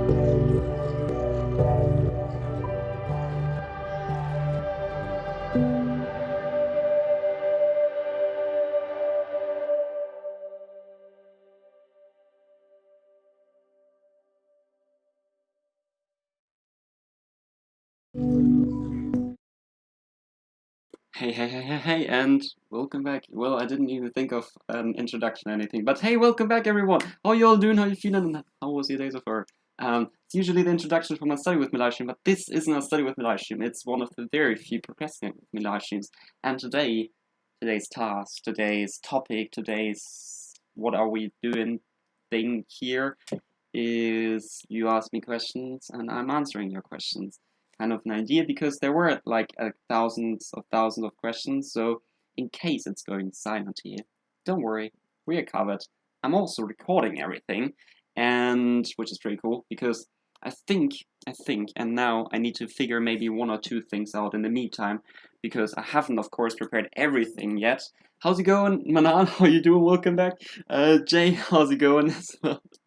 Hey, and welcome back. Well, I didn't even think of an introduction or anything, but hey, welcome back, everyone. How you all doing? How you feeling? And how was your day so far? It's usually the introduction from a study with me live stream, but this isn't a study with me live stream. It's one of the very few procrastinate with me live streams. And today's task, today's topic, today's what are we doing thing here is you ask me questions and I'm answering your questions. Kind of an idea because there were like thousands of questions. So in case it's going silent here, don't worry, we are covered. I'm also recording everything, and which is pretty cool because I think, and now I need to figure maybe one or two things out in the meantime because I haven't, of course, prepared everything yet. How's it going, Manan? How you doing? Welcome back. Jay, how's it going?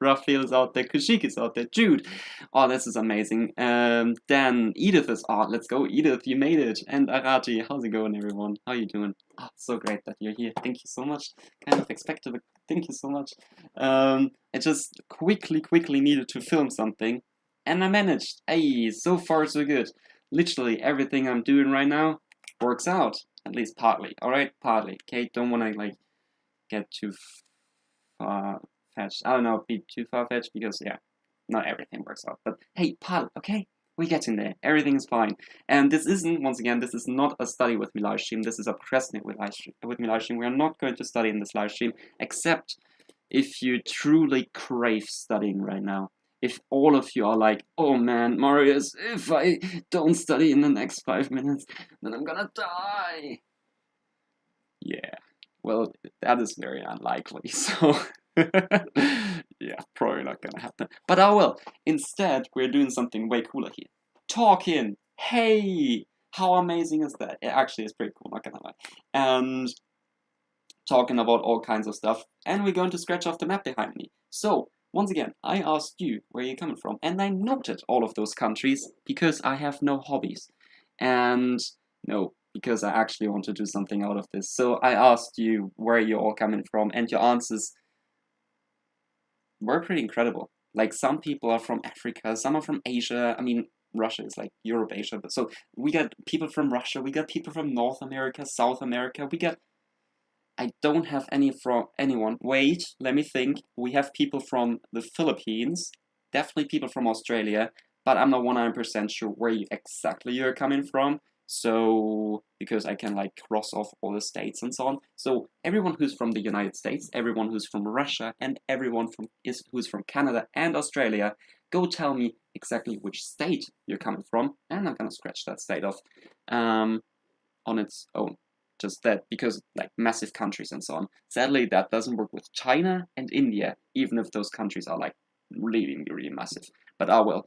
Raphael is out there. Kushik is out there. Jude. Oh, this is amazing. Dan, Edith is. Oh, let's go, Edith. You made it. And Arati, how's it going, everyone? How you doing? Oh, so great that you're here. Thank you so much. Kind of expected, but thank you so much. I just quickly needed to film something, and I managed. Hey, so far so good. Literally everything I'm doing right now works out. At least partly. Alright, partly. Okay, don't wanna like get too far-fetched. I don't know, be too far-fetched because yeah, not everything works out. But hey, partly, okay? We're getting there. Everything's fine. And this isn't, once again, this is not a study with me live stream. This is a procrastinate with me live stream. We are not going to study in this live stream, except if you truly crave studying right now. If all of you are like, oh man, Marius, if I don't study in the next 5 minutes, then I'm gonna die. Yeah, well, that is very unlikely, so yeah, probably not gonna happen. But I will. Instead, we're doing something way cooler here. Talking. Hey, how amazing is that? It actually is pretty cool, not gonna lie. And talking about all kinds of stuff, and we're going to scratch off the map behind me. So, once again, I asked you where you're coming from, and I noted all of those countries because I have no hobbies. And no, because I actually want to do something out of this. So I asked you where you're all coming from, and your answers were pretty incredible. Like, some people are from Africa, some are from Asia. I mean, Russia is like Europe, Asia. But so we got people from Russia, we got people from North America, South America, we got I don't have any from anyone. Wait, let me think. We have people from the Philippines, definitely people from Australia, but I'm not 100% sure where exactly you're coming from. So, because I can like cross off all the states and so on. So, everyone who's from the United States, everyone who's from Russia, and everyone who's from Canada and Australia, go tell me exactly which state you're coming from, and I'm gonna scratch that state off on its own. Just that because like massive countries and so on. Sadly, that doesn't work with China and India, even if those countries are like really massive. But I will.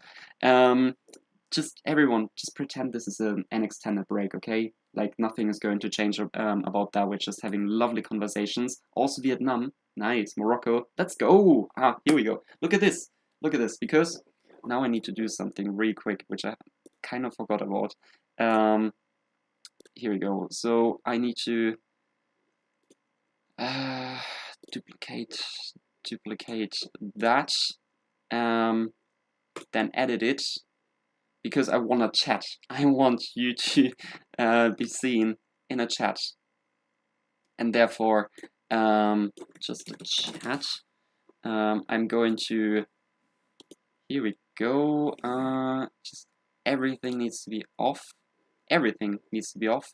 Just everyone, just pretend this is an extended break, okay? Like nothing is going to change about that. We're just having lovely conversations. Also Vietnam, nice. Morocco, let's go. Ah, here we go. Look at this. Look at this. Because now I need to do something really quick, which I kind of forgot about. Here we go. So I need to duplicate that, then edit it because I want to chat. I want you to be seen in a chat, and therefore just a chat. I'm going to. Here we go. Just everything needs to be off. Everything needs to be off.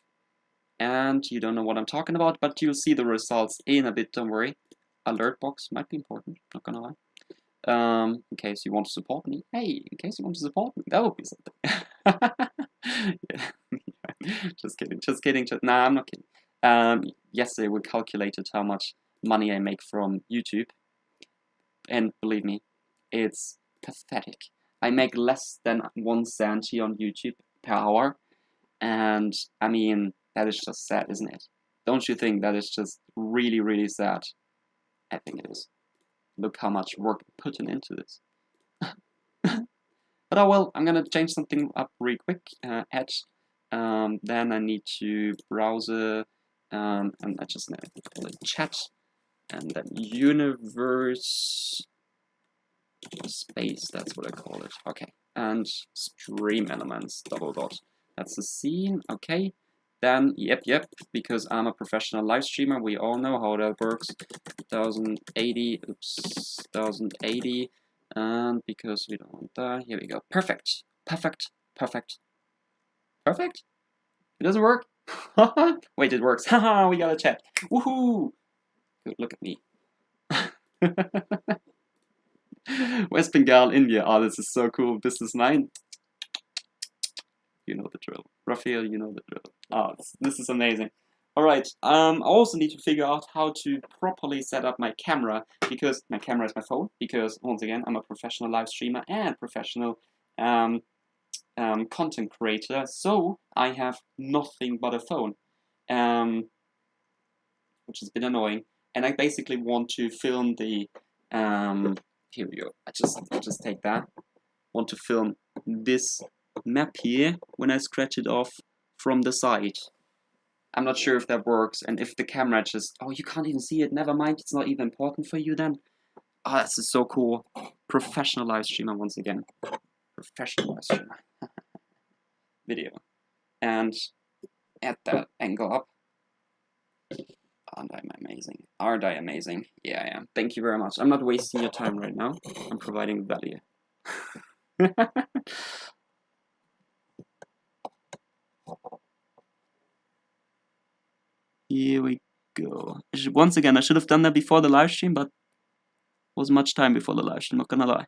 And you don't know what I'm talking about, but you'll see the results in a bit, don't worry. Alert box might be important, not gonna lie. In case you want to support me. Hey, in case you want to support me, that would be something. Yeah. Just kidding. Nah, I'm not kidding. Yesterday we calculated how much money I make from YouTube. And believe me, it's pathetic. I make less than 1 cent here on YouTube per hour. And I mean, that is just sad, isn't it? Don't you think that is just really sad? I think it is. Look how much work put into this. But oh well, I'm gonna change something up really quick. Add. Then I need to browser, and I just need to call it chat, and then universe space. That's what I call it. Okay, and stream elements double dot. That's the scene. Okay. Then yep, because I'm a professional live streamer. We all know how that works. 1080. Oops, 1080. And because we don't want that, here we go. Perfect. Perfect. Perfect. Perfect? It doesn't work? Wait, it works. Haha, we got a chat. Woohoo! Good, look at me. West Bengal, India. Oh, this is so cool. Business 9. You know the drill. Raphael, you know the drill. Oh, this is amazing. Alright, I also need to figure out how to properly set up my camera, because my camera is my phone, because, once again, I'm a professional live streamer and professional content creator, so I have nothing but a phone, which has been annoying, and I basically want to film the, here we go, I'll just take that, want to film this map here when I scratch it off from the side. I'm not sure if that works, and if the camera just... Oh, you can't even see it. Never mind. It's not even important for you then. Oh, this is so cool. Professional live streamer once again. Professional live streamer. Video. And add that angle up. Aren't I amazing? Aren't I amazing? Yeah, I am. Thank you very much. I'm not wasting your time right now. I'm providing value. Here we go. Once again, I should have done that before the live stream, but wasn't much time before the live stream, not gonna lie.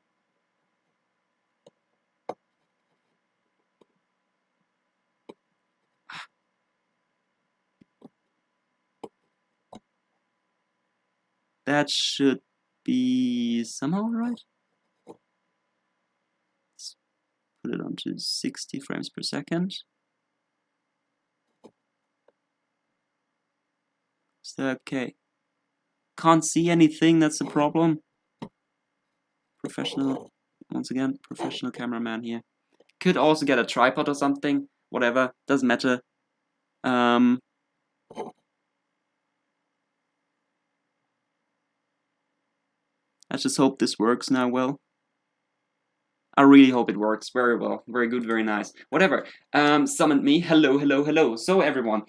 That should be somehow right. Let's put it onto 60 frames per second. Is that okay? Can't see anything, that's the problem. Professional, once again, professional cameraman here. Could also get a tripod or something, whatever, doesn't matter. Let's just hope this works now well. I really hope it works very well. Very good, very nice. Whatever. Summoned me. Hello, hello, hello. So everyone,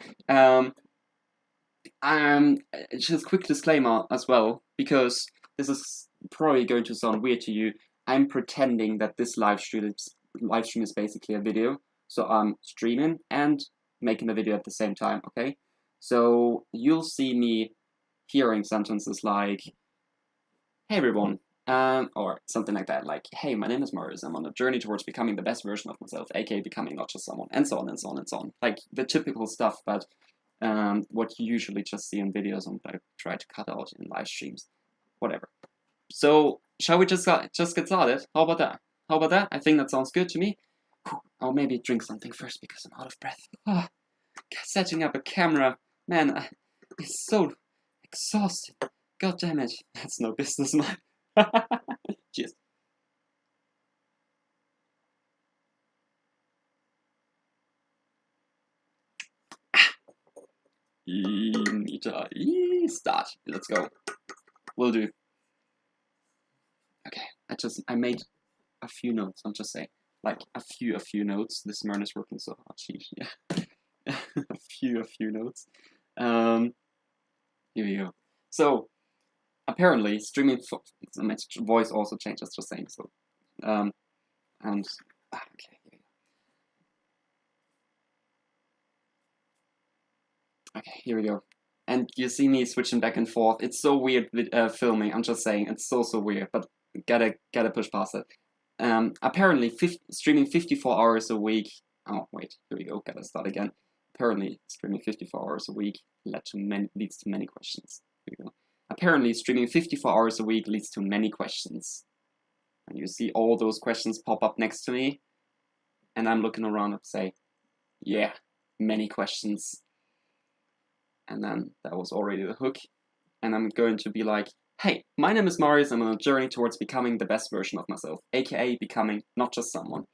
just quick disclaimer as well, because this is probably going to sound weird to you. I'm pretending that this live stream is basically a video. So I'm streaming and making a video at the same time, okay? So you'll see me hearing sentences like, hey everyone, or something like that, like, hey, my name is Marius, I'm on a journey towards becoming the best version of myself, aka becoming not just someone, and so on and so on and so on. Like the typical stuff, but what you usually just see in videos and I try to cut out in live streams. Whatever. So, shall we just get started? How about that? How about that? I think that sounds good to me. I'll maybe drink something first because I'm out of breath. Oh, setting up a camera, man, it's so exhausting. God damn it. That's no business, man. Cheers. Start. Let's go. Will do. Okay, I made a few notes, I'm just saying. Like, a few notes. This man is working so hard, sheesh, yeah. a few notes. Here we go. So, apparently, streaming... my voice also changes, just saying, so... okay, here we go. Okay, here we go. And you see me switching back and forth. It's so weird with filming, I'm just saying. It's so weird, but gotta push past it. Apparently, streaming 54 hours a week... Oh, wait, here we go, gotta start again. Apparently, streaming 54 hours a week leads to many questions. Here we go. Apparently, streaming 54 hours a week leads to many questions. And you see all those questions pop up next to me. And I'm looking around and say, yeah, many questions. And then that was already the hook. And I'm going to be like, Hey, my name is Marius. I'm on a journey towards becoming the best version of myself, aka becoming not just someone.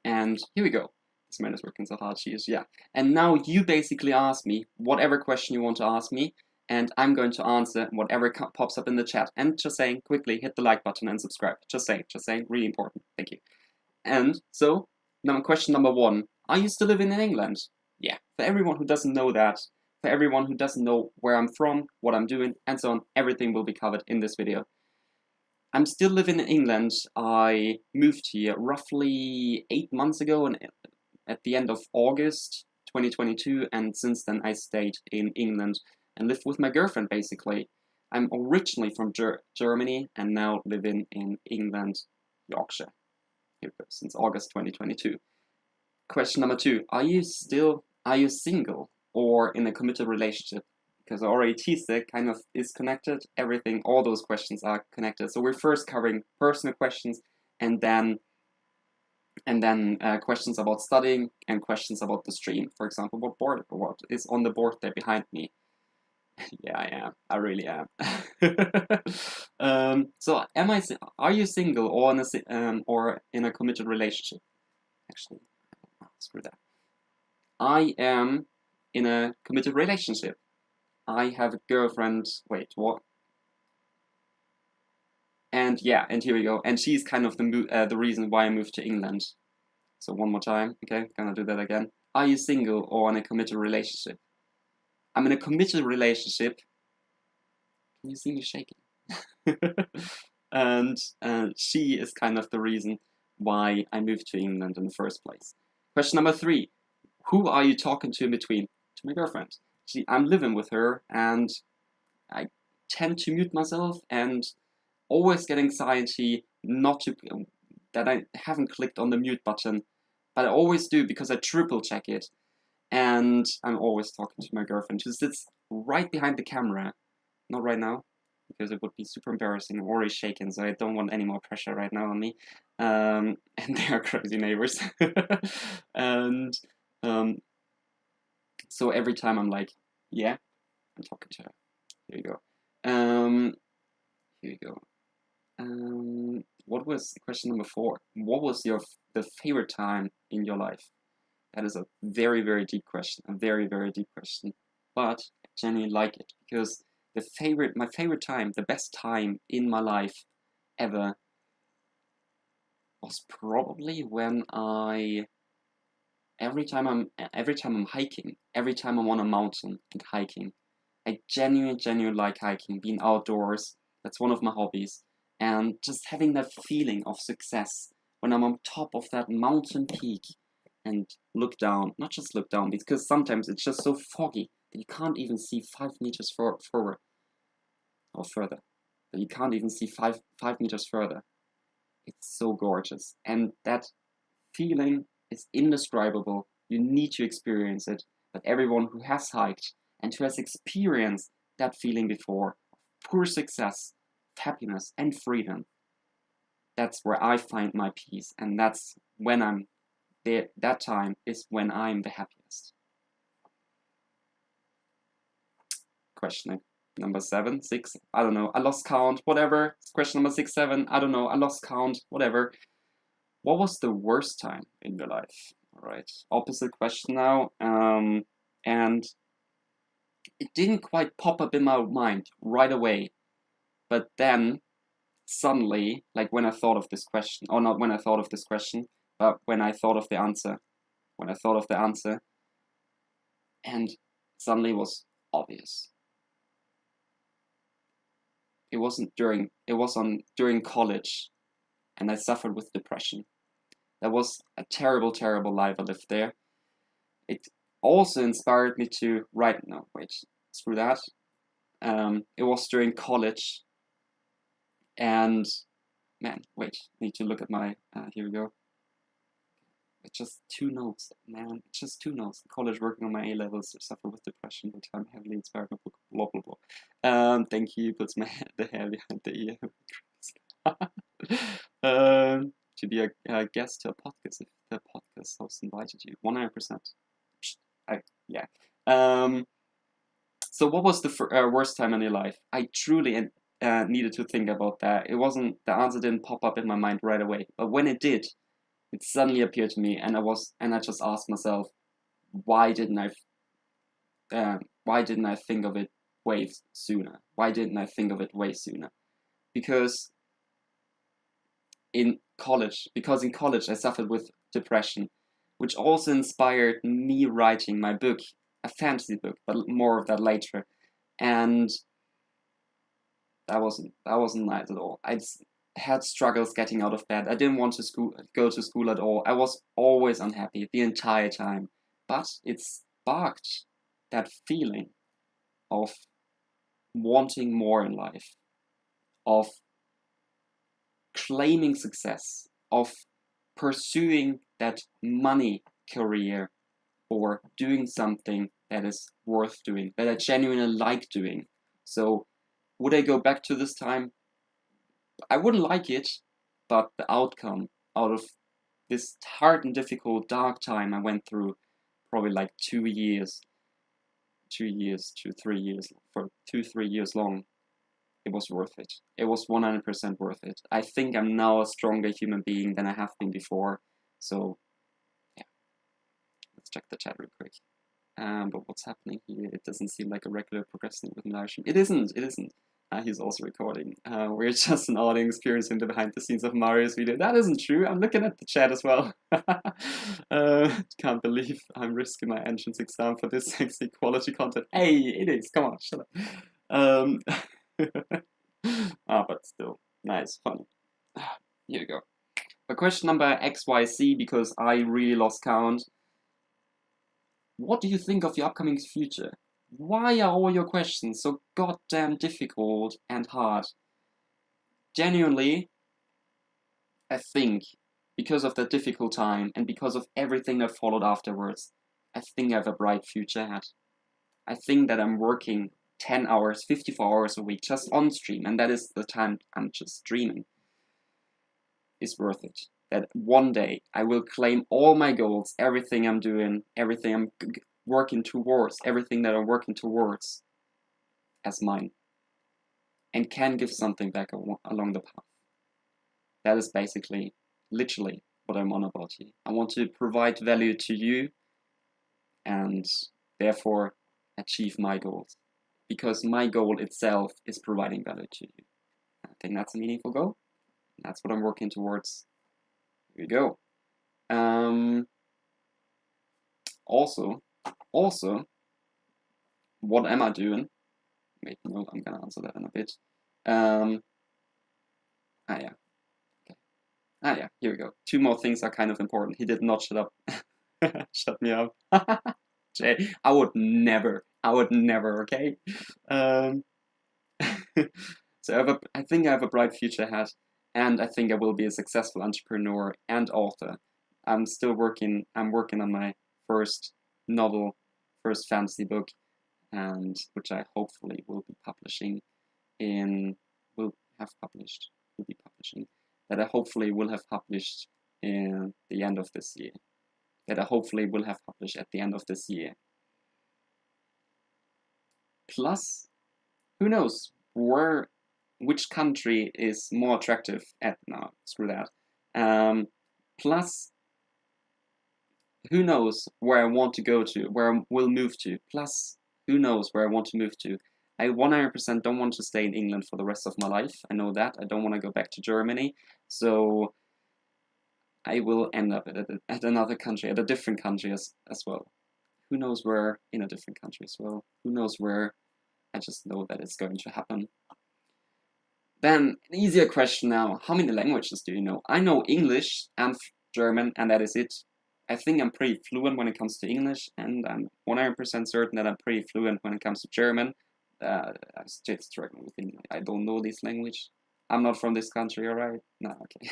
And here we go. This man is working so hard, she is, yeah. And now you basically ask me whatever question you want to ask me, and I'm going to answer whatever pops up in the chat. And just saying, quickly hit the like button and subscribe. Just saying, really important. Thank you. And so, now question number 1. Are you still living in England? Yeah, for everyone who doesn't know that, for everyone who doesn't know where I'm from, what I'm doing, and so on, everything will be covered in this video. I'm still living in England. I moved here roughly 8 months ago, and at the end of August 2022, and since then I stayed in England and lived with my girlfriend basically. I'm originally from Germany and now living in England, Yorkshire, since August 2022. Question number 2, are you single or in a committed relationship? Because I already teased it, kind of is connected, everything, all those questions are connected. So we're first covering personal questions and then questions about studying and questions about the stream. For example, what is on the board there behind me? Yeah, I am. I really am. So, are you single or in a committed relationship? Actually, screw that. I am in a committed relationship. I have a girlfriend. Wait, what? And yeah, and here we go. And she's kind of the reason why I moved to England. So one more time, okay? Gonna do that again. Are you single or in a committed relationship? I'm in a committed relationship. Can you see me shaking? And she is kind of the reason why I moved to England in the first place. Question number 3. Who are you talking to in between? To my girlfriend. I'm living with her and I tend to mute myself and always get anxiety that I haven't clicked on the mute button, but I always do because I triple check it. And I'm always talking to my girlfriend who sits right behind the camera. Not right now, because it would be super embarrassing. I'm already shaking, so I don't want any more pressure right now on me. And they are crazy neighbors. And so every time I'm like, yeah, I'm talking to her. Here you go. Here you go. What was question number 4? What was the favorite time in your life? That is a very, very deep question. A very, very deep question. But I genuinely like it because my favorite time, the best time in my life ever was probably when every time I'm hiking, every time I'm on a mountain and hiking, I genuinely like hiking, being outdoors. That's one of my hobbies. And just having that feeling of success when I'm on top of that mountain peak and look down, not just look down, because sometimes it's just so foggy that you can't even see 5 meters forward or further. That you can't even see 5 meters further. It's so gorgeous. And that feeling is indescribable. You need to experience it. But everyone who has hiked and who has experienced that feeling before, pure success, happiness, and freedom, that's where I find my peace. And that's when I'm there. That time is when I'm the happiest. Question number 7, 6, I don't know, I lost count, whatever. Question number 6, 7, I don't know, I lost count, whatever. What was the worst time in your life? All right, opposite question now. And it didn't quite pop up in my mind right away, but then suddenly, like when I thought of this question, or not when I thought of this question, but when I thought of the answer, and suddenly it was obvious. It was during college, and I suffered with depression. That was a terrible, terrible life I lived there. It also inspired me to write. No, wait, screw that. It was during college, and man, wait, need to look at my. Here we go. It's just 2 notes, man. It's just 2 notes. College, working on my A levels, suffer with depression, but I'm heavily inspired by book. Blah blah blah. Thank you. Puts the hair behind the ear. To be a guest to a podcast if the podcast host invited you. 100%. Yeah. So what was the worst time in your life? I truly needed to think about that. It wasn't, the answer didn't pop up in my mind right away, but when it did, it suddenly appeared to me, and I just asked myself, why didn't I think of it way sooner? Why didn't I think of it way sooner? Because in college I suffered with depression, which also inspired me writing my book, a fantasy book, but more of that later. And that wasn't nice at all. I had struggles getting out of bed. I didn't want to go to school at all. I was always unhappy the entire time. But it sparked that feeling of wanting more in life, of claiming success, of pursuing that money career, or doing something that is worth doing, that I genuinely like doing. So would I go back to this time? I wouldn't like it, but the outcome out of this hard and difficult, dark time I went through, probably like 2 years, 3 years, for 2-3 years long, it was worth it. It was 100% worth it. I think I'm now a stronger human being than I have been before. So, yeah, let's check the chat real quick. But what's happening here? It doesn't seem like a regular progressing with Marius. It isn't. He's also recording. We're just an audience experiencing the behind the scenes of Marius video. That isn't true. I'm looking at the chat as well. Can't believe I'm risking my entrance exam for this sexy quality content. Hey, it is. Come on, shut up. But still, nice, funny. Here we go. But question number XYZ, because I really lost count. What do you think of your upcoming future? Why are all your questions so goddamn difficult and hard? Genuinely, I think, because of that difficult time and because of everything that followed afterwards, I think I have a bright future ahead. I think that I'm working 10 hours, 54 hours a week just on stream, and that is the time I'm just dreaming. It's worth it. That one day I will claim all my goals, everything I'm doing, everything I'm working towards, everything that I'm working towards as mine, and can give something back along the path. That is basically, literally, what I'm on about here. I want to provide value to you and therefore achieve my goals, because my goal itself is providing value to you. I think that's a meaningful goal. That's what I'm working towards. Here we go. Also, what am I doing? Wait, no, I'm gonna answer that in a bit. Yeah. Okay. Yeah, here we go. 2 more things are kind of important. He did not shut up. Shut me up. Jay, I would never, okay? So I think I have a bright future ahead, and I think I will be a successful entrepreneur and author. I'm working on my first novel, first fantasy book, and which I hopefully will be publishing that I hopefully will have published in the end of this year. That I hopefully will have published at the end of this year. Plus, who knows which country is more attractive at now? Screw that. Plus, who knows where I want to go to, where I will move to. Plus, who knows where I want to move to. I 100% don't want to stay in England for the rest of my life. I know that. I don't want to go back to Germany. So I will end up at another country, at a different country as well. Who knows where in a different country as well. Who knows where. I just know that it's going to happen. Then, an easier question now. How many languages do you know? I know English and German, and that is it. I think I'm pretty fluent when it comes to English, and I'm 100% certain that I'm pretty fluent when it comes to German. I'm still struggling with English. I don't know this language. I'm not from this country, alright? No, okay.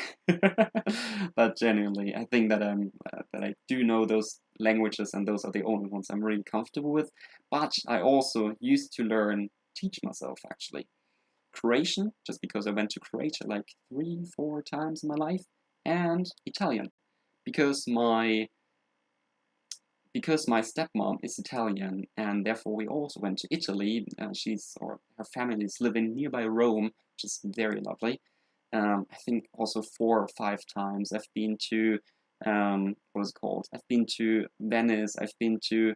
But genuinely, I think that I do know those languages, and those are the only ones I'm really comfortable with. But I also used to teach myself actually, Croatian, just because I went to Croatia like 3-4 times in my life, and Italian, because because my stepmom is Italian, and therefore we also went to Italy. Her family is living nearby Rome, which is very lovely. I think also 4 or 5 times. I've been to what is it called? I've been to Venice. I've been to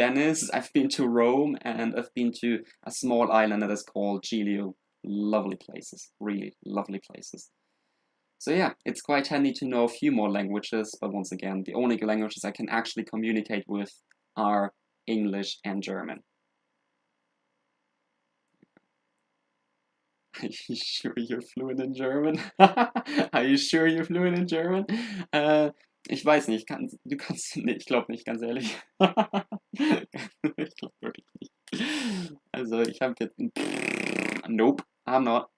Venice. I've been to Rome, and I've been to a small island that is called Giglio. Lovely places, really lovely places. So yeah, it's quite handy to know a few more languages, but once again, the only languages I can actually communicate with are English and German. Are you sure you're fluent in German? Are you sure you're fluent in German? Ich weiß nicht, du kannst, nee, ich glaube nicht, ganz ehrlich. Ich glaube wirklich nicht. Also, ich habe jetzt, nope, I'm not.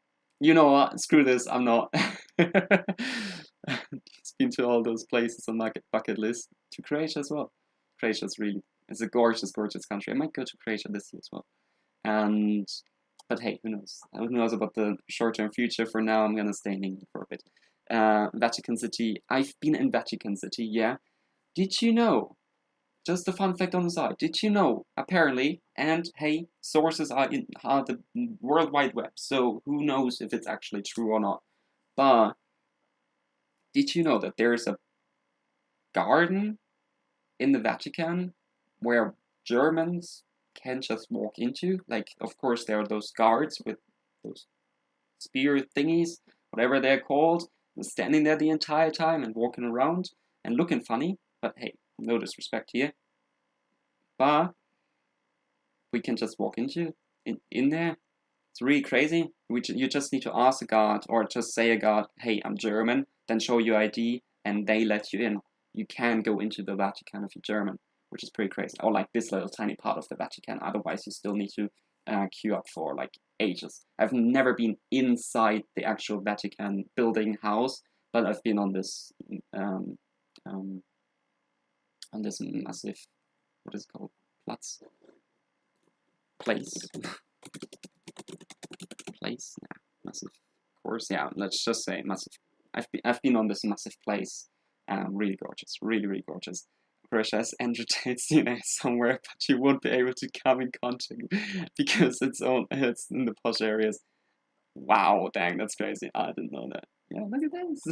You know what, screw this, I'm not. It's been to all those places on my bucket list, to Croatia as well. Croatia's really, it's a gorgeous, gorgeous country. I might go to Croatia this year as well. But hey, who knows? Who knows about the short-term future? For now, I'm gonna stay in England for a bit. Vatican City. I've been in Vatican City, yeah. Did you know? Just a fun fact on the side. Did you know? Apparently, and hey, sources are the World Wide Web, so who knows if it's actually true or not. But did you know that there's a garden in the Vatican where Germans can just walk into? Like, of course, there are those guards with those spear thingies, whatever they're called, standing there the entire time and walking around and looking funny. But hey, no disrespect here. But we can just walk in there. It's really crazy. You just need to ask a guard or just say a guard, hey, I'm German, then show your ID, and they let you in. You can go into the Vatican if you're German, which is pretty crazy. Or like this little tiny part of the Vatican. Otherwise, you still need to queue up for like ages. I've never been inside the actual Vatican building house, but I've been on this massive, what is it called? Place. Yeah, massive course. Yeah, let's just say massive. I've been on this massive place. Really gorgeous, really gorgeous. Croatia has entertains you somewhere, but you won't be able to come in contact because it's in the posh areas. Wow, dang, that's crazy. I didn't know that. Yeah, look at this.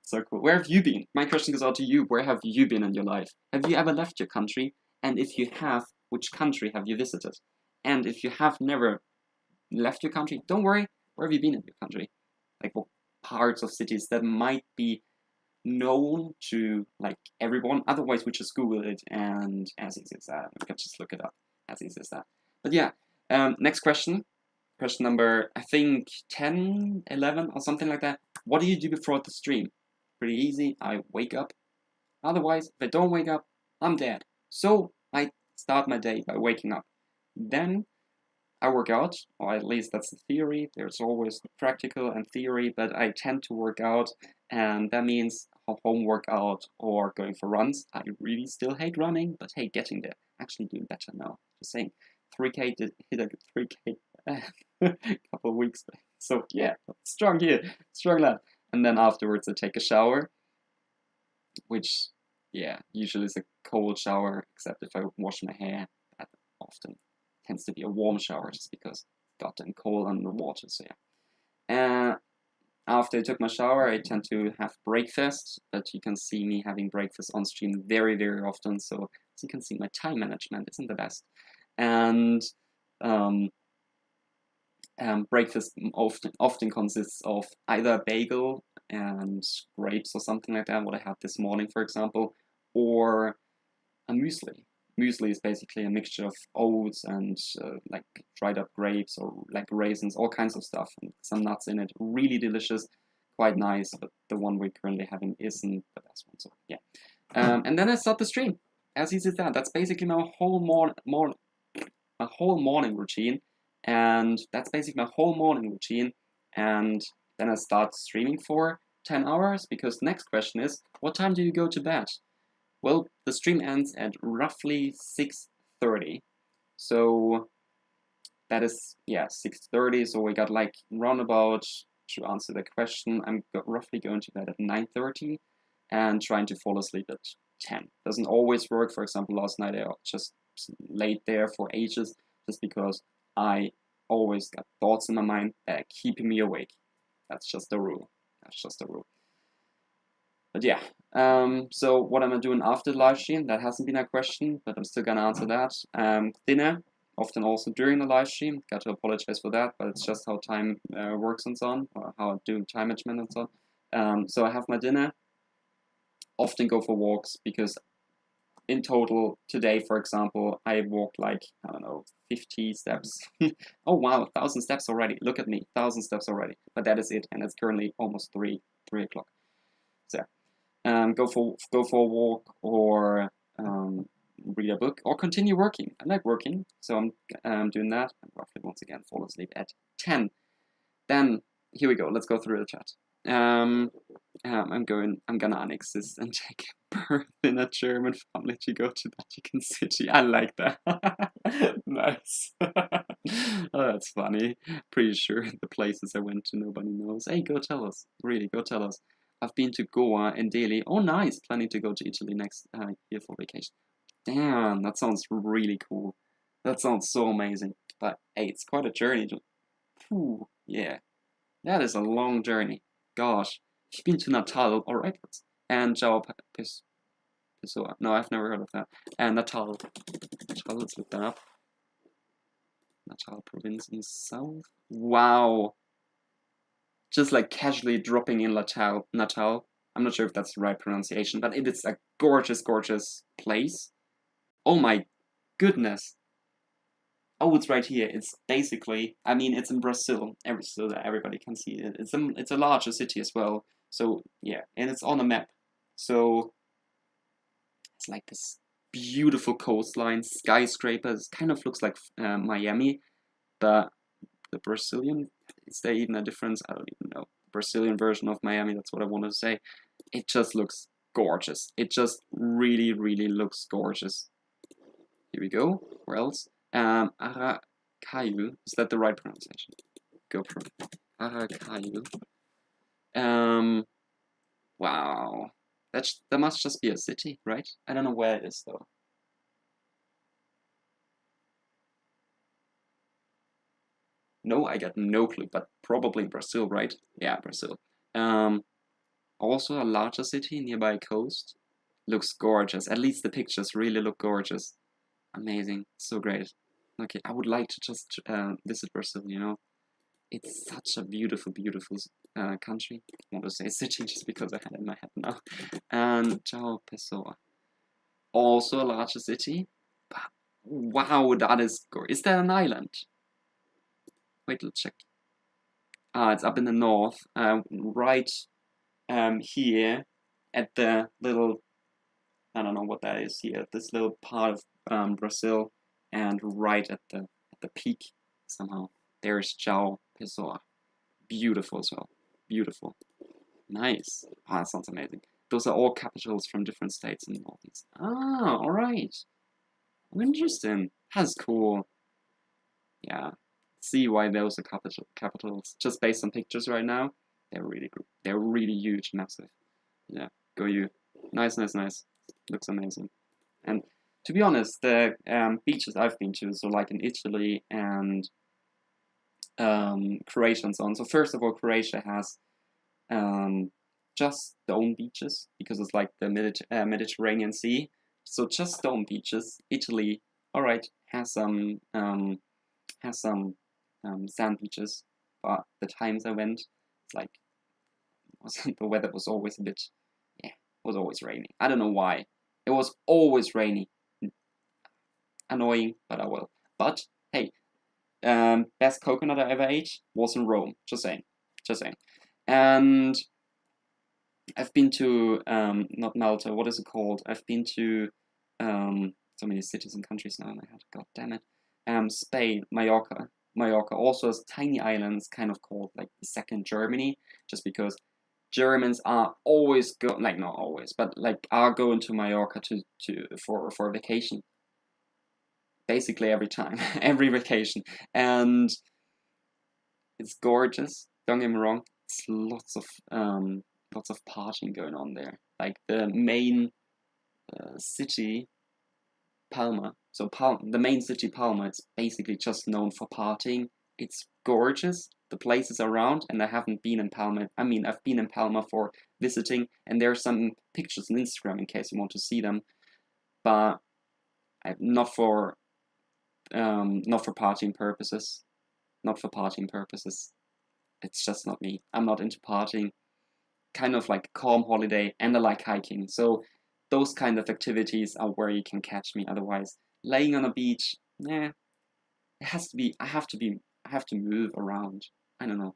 So cool. Where have you been? My question goes out to you. Where have you been in your life? Have you ever left your country? And if you have, which country have you visited? And if you have never left your country, don't worry. Where have you been in your country? Like what parts of cities that might be known to like everyone. Otherwise, we just Google it, and as easy as that, we can just look it up. As easy as that. But yeah, next question. Question number, I think 10, 11 or something like that. What do you do before the stream? Pretty easy. I wake up. Otherwise, if I don't wake up, I'm dead. So I start my day by waking up. Then I work out, or at least that's the theory. There's always practical and theory, but I tend to work out, and that means a home workout or going for runs. I really still hate running, but hey, getting there. Actually doing better now. Just saying. 3K did hit a 3K a couple of weeks back. So yeah, strong here, strong lad. And then afterwards I take a shower, which yeah, usually is a cold shower, except if I wash my hair. That often tends to be a warm shower just because it's gotten cold under the water. So yeah. After I took my shower, I tend to have breakfast, but you can see me having breakfast on stream very often. So as you can see, my time management isn't the best. And breakfast often consists of either a bagel and grapes or something like that, what I had this morning, for example, or a muesli. Muesli is basically a mixture of oats and like dried up grapes or like raisins, all kinds of stuff, and some nuts in it. Really delicious, quite nice, but the one we're currently having isn't the best one. So yeah, and then I start the stream. As easy as that. That's basically my whole morning routine, and that's basically my whole morning routine. And then I start streaming for 10 hours because next question is, what time do you go to bed? Well, the stream ends at roughly 6:30, so that is, yeah, 6:30, so we got like around about to answer the question, I'm roughly going to bed at 9:30 and trying to fall asleep at 10. Doesn't always work. For example, last night I just laid there for ages just because I always got thoughts in my mind that are keeping me awake. That's just the rule. That's just the rule. But yeah, so what am I doing after the live stream? That hasn't been a question, but I'm still gonna answer that. Dinner, often also during the live stream. Got to apologize for that, but it's just how time works and so on, or how I do time management and so on. So I have my dinner, often go for walks because in total today, for example, I walked like, I don't know, 50 steps. Oh wow, 1,000 steps already. Look at me, 1,000 steps already. But that is it, and it's currently almost 3 o'clock. So go for a walk or read a book or continue working. I like working, so I'm doing that. And roughly once again fall asleep at 10. Then here we go. Let's go through the chat. I'm gonna annex and take birth in a German family to go to Vatican City. I like that. Nice. Oh, that's funny. Pretty sure the places I went to nobody knows. Hey, go tell us. Really, go tell us. I've been to Goa and Delhi. Oh, nice. Planning to go to Italy next year for vacation. Damn, that sounds really cool. That sounds so amazing. But hey, it's quite a journey. Whew, yeah, that is a long journey. Gosh, you've been to Natal, alright. And Jao Pessoa. No, I've never heard of that. And Natal, let's look that up. Natal province in south. Wow. Just like casually dropping in Natal. I'm not sure if that's the right pronunciation, but it is a gorgeous, gorgeous place. Oh my goodness. Oh, it's right here. It's basically, I mean, it's in Brazil, so that everybody can see it. It's a larger city as well. So yeah, and it's on a map. So it's like this beautiful coastline, skyscrapers. Kind of looks like Miami, but the Brazilian, is there even a difference? I don't even know. Brazilian version of Miami, that's what I want to say. It just looks gorgeous. It just really, really looks gorgeous. Here we go. Where else? Aracaju. Is that the right pronunciation? Go for it. Aracaju. Wow. That must just be a city, right? I don't know where it is though. No, I got no clue, but probably Brazil, right? Yeah, Brazil. Also a larger city nearby coast. Looks gorgeous. At least the pictures really look gorgeous. Amazing. So great. Okay, I would like to just visit Brazil, you know. It's such a beautiful, beautiful country. I want to say city just because I had it in my head now. And João Pessoa. Also a larger city. But wow, that is gorgeous. Is that an island? Wait, let's check. It's up in the north, right here at the little, I don't know what that is here, this little part of Brazil, and right at the peak somehow. There's João Pessoa. Beautiful as well. Beautiful. Nice. Ah, that sounds amazing. Those are all capitals from different states in the Northeast. Ah, alright. Interesting. That's cool. Yeah. See why those are capitals. Just based on pictures right now, they're really huge, massive. Yeah, go you. Nice, nice, nice. Looks amazing. And to be honest, the beaches I've been to, so like in Italy and Croatia and so on. So first of all, Croatia has just stone beaches because it's like the Mediterranean Sea. So just stone beaches. Italy, all right, has some sand beaches, but the times I went, it's like the weather was always a bit, yeah, it was always rainy. I don't know why. It was always rainy. Annoying, but I will. But hey, best coconut I ever ate was in Rome. Just saying. And I've been to not Malta. What is it called? I've been to so many cities and countries now in my head. God damn it. Spain, Mallorca. Mallorca also has tiny islands, kind of called like the second Germany, just because Germans are always not always, but like are going to Mallorca for a vacation. Basically every time, every vacation, and it's gorgeous. Don't get me wrong, it's lots of partying going on there. Like the main city, Palma. So the main city, Palma, it's basically just known for partying. It's gorgeous. The places around, and I haven't been in Palma. I mean, I've been in Palma for visiting, and there are some pictures on Instagram in case you want to see them. But not for partying purposes. Not for partying purposes. It's just not me. I'm not into partying. Kind of like a calm holiday, and I like hiking. So those kind of activities are where you can catch me. Otherwise, laying on a beach, it has to be. I have to move around. I don't know.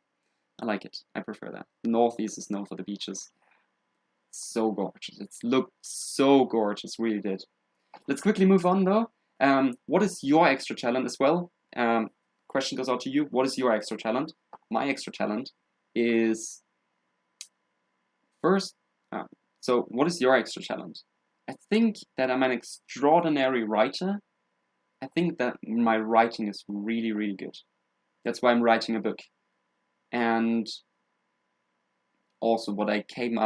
I like it. I prefer that. The Northeast is known for the beaches. So gorgeous. It's looked so gorgeous. Really did. Let's quickly move on though. What is your extra talent as well? Question goes out to you. What is your extra talent? My extra talent is first. So what is your extra talent? I think that I'm an extraordinary writer. I think that my writing is really, really good. That's why I'm writing a book. And also what I came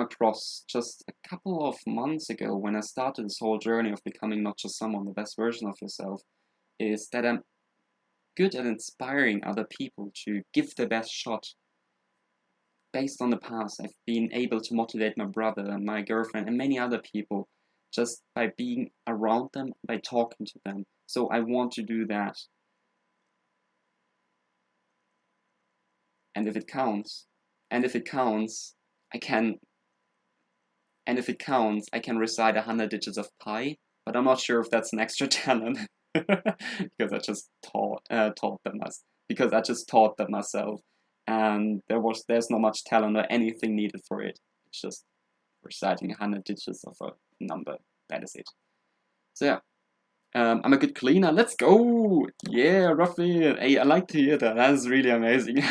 across just a couple of months ago when I started this whole journey of becoming not just someone, the best version of yourself, is that I'm good at inspiring other people to give their best shot. Based on the past, I've been able to motivate my brother and my girlfriend and many other people just by being around them, by talking to them. So I want to do that. And if it counts, I can recite 100 digits of pi, but I'm not sure if that's an extra talent because I just taught that myself, and there's not much talent or anything needed for it. It's just reciting 100 digits of a number. That is it. So yeah. I'm a good cleaner. Let's go! Yeah, Raphael. Hey, I like to hear that. That's really amazing.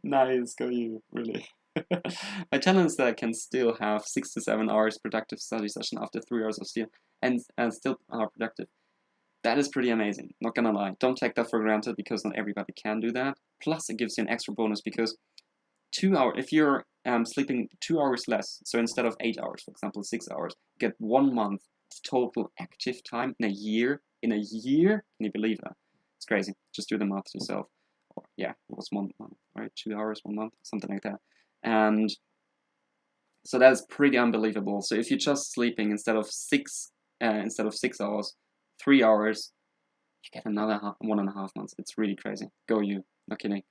Nice, go you, really. My challenge is that I can still have 6 to 7 hours productive study session after 3 hours of sleep and still are productive. That is pretty amazing, not gonna lie. Don't take that for granted because not everybody can do that. Plus, it gives you an extra bonus because 2 hours, if you're sleeping 2 hours less, so instead of 8 hours, for example, 6 hours, you get 1 month total active time in a year. Can you believe that? It's crazy. Just do the math yourself. Or, yeah, it was 1 month, right? 2 hours, 1 month, something like that. And so that is pretty unbelievable. So if you're just sleeping instead of 6 hours, 3 hours, you get another 1.5 months. It's really crazy. Go you, not kidding.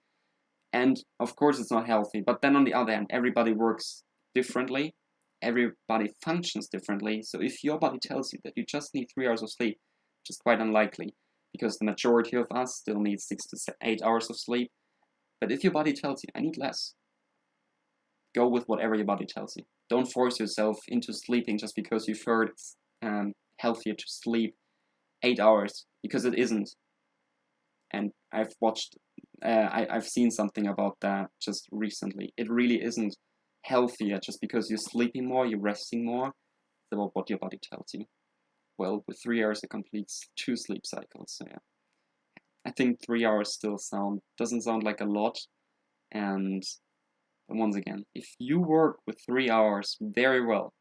And of course it's not healthy, but then on the other hand, everybody works differently. Everybody functions differently. So if your body tells you that you just need 3 hours of sleep, which is quite unlikely, because the majority of us still need 6 to 8 hours of sleep. But if your body tells you, I need less, go with whatever your body tells you. Don't force yourself into sleeping just because you've heard it's healthier to sleep 8 hours, because it isn't. And I've seen something about that just recently. It really isn't healthier just because you're sleeping more, you're resting more. It's about what your body tells you. Well, with 3 hours it completes 2 sleep cycles. So yeah, I think 3 hours still doesn't sound like a lot. And once again, if you work with 3 hours very well,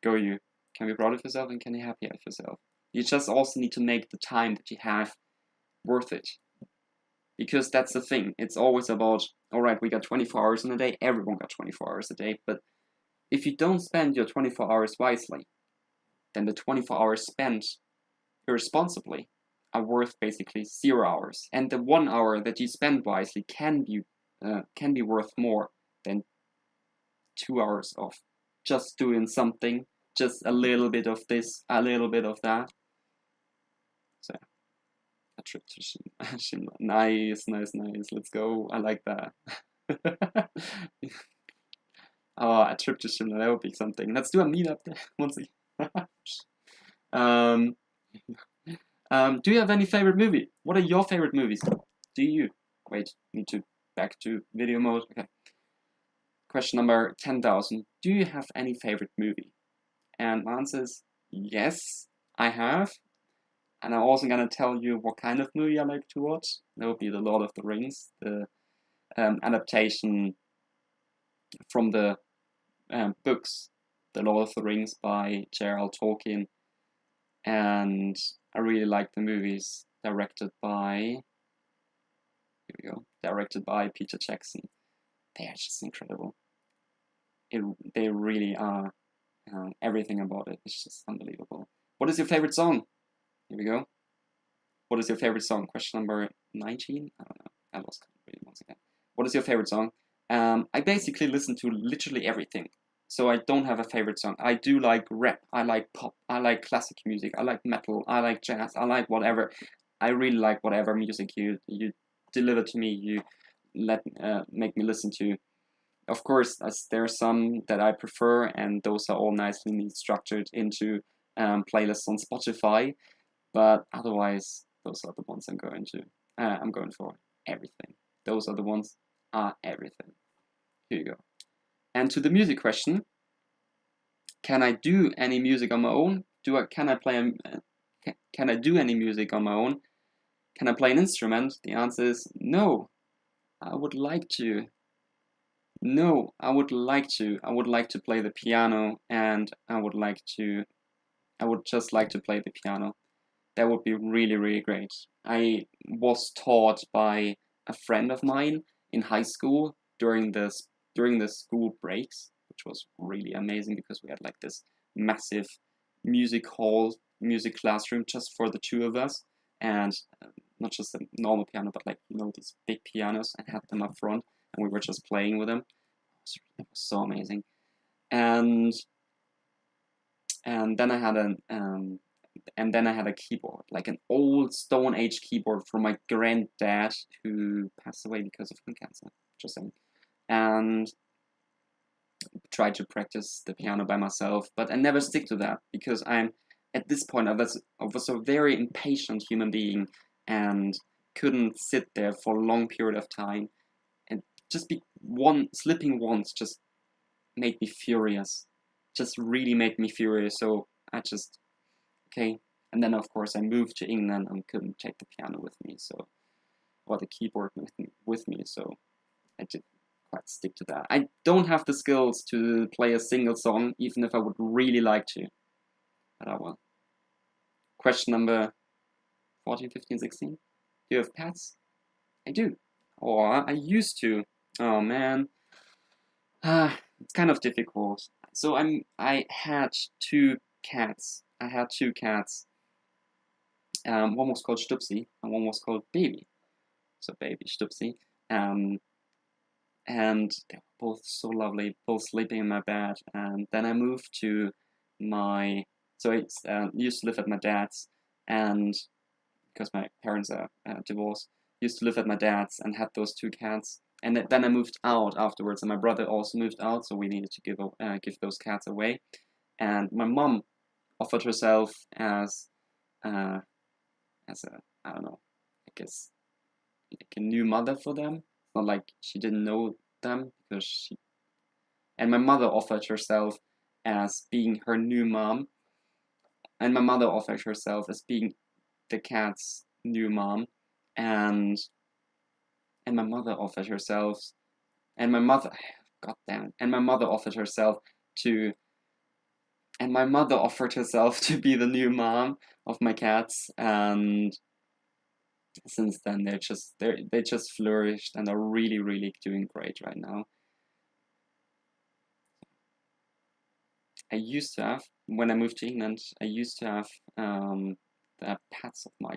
go you. Can be proud of yourself and can be happy with yourself. You just also need to make the time that you have worth it. Because that's the thing. It's always about, all right, we got 24 hours in a day. Everyone got 24 hours a day. But if you don't spend your 24 hours wisely, then the 24 hours spent irresponsibly are worth basically 0 hours. And the 1 hour that you spend wisely can be worth more than 2 hours of just doing something, just a little bit of this, a little bit of that. So a trip to Shimla. Nice. Let's go. I like that. Oh, a trip to Shimla. That would be something. Let's do a meetup there once again. Do you have any favorite movie? What are your favorite movies? Do you? Wait, need to back to video mode. Okay. Question number 10,000. Do you have any favorite movie? And my answer is yes, I have. And I'm also gonna tell you what kind of movie I like to watch. That would be The Lord of the Rings, the adaptation from the books, The Lord of the Rings by J.R.R. Tolkien. And I really like the movies directed by Peter Jackson. They are just incredible. They really are. Everything about it is just unbelievable. What is your favorite song? Here we go. What is your favorite song? Question number 19? I don't know. I lost count really once again. What is your favorite song? I basically listen to literally everything. So I don't have a favorite song. I do like rap. I like pop. I like classic music. I like metal. I like jazz. I like whatever. I really like whatever music you deliver to me. You make me listen to. Of course, there are some that I prefer, and those are all nicely structured into playlists on Spotify. But otherwise, those are the ones I'm going for. Everything. Those are the ones are everything. Here you go. And to the music question, can I do any music on my own? Can I do any music on my own? Can I play an instrument? The answer is no. I would like to. No, I would like to. I would like to play the piano, and I would just like to play the piano. That would be really, really great. I was taught by a friend of mine in high school during the school breaks, which was really amazing because we had like this massive music classroom just for the two of us, and not just a normal piano, but like these big pianos, and had them up front, and we were just playing with them. It was so amazing, and then I had a keyboard, like an old Stone Age keyboard from my granddad who passed away because of lung cancer. Just saying. And tried to practice the piano by myself, but I never stick to that because at this point I was a very impatient human being and couldn't sit there for a long period of time, and just slipping once just made me furious. Just really made me furious. So I just okay. And then of course I moved to England and couldn't take the piano with me, or the keyboard with me. So I did quite stick to that. I don't have the skills to play a single song, even if I would really like to. But I will. Question number 14, 15, 16. Do you have pets? I do. Or I used to. Oh man. It's kind of difficult. So I had two cats. One was called Stupsi and one was called Baby. So Baby Stupsi. And they were both so lovely, both sleeping in my bed. And then I moved to I used to live at my dad's, and because my parents are divorced, used to live at my dad's and had those two cats. And then I moved out afterwards, and my brother also moved out, so we needed to give those cats away. And my mom offered herself as a, I don't know, I guess like a new mother for them. It's not like she didn't know them and my mother offered herself as being her new mom, and my mother offered herself as being the cat's new mom, and my mother offered herself, and my mother, goddamn, and my mother offered herself to be the new mom of my cats, and since then they just flourished and are really, really doing great right now. I used to have, when I moved to England, I used to have the pets of my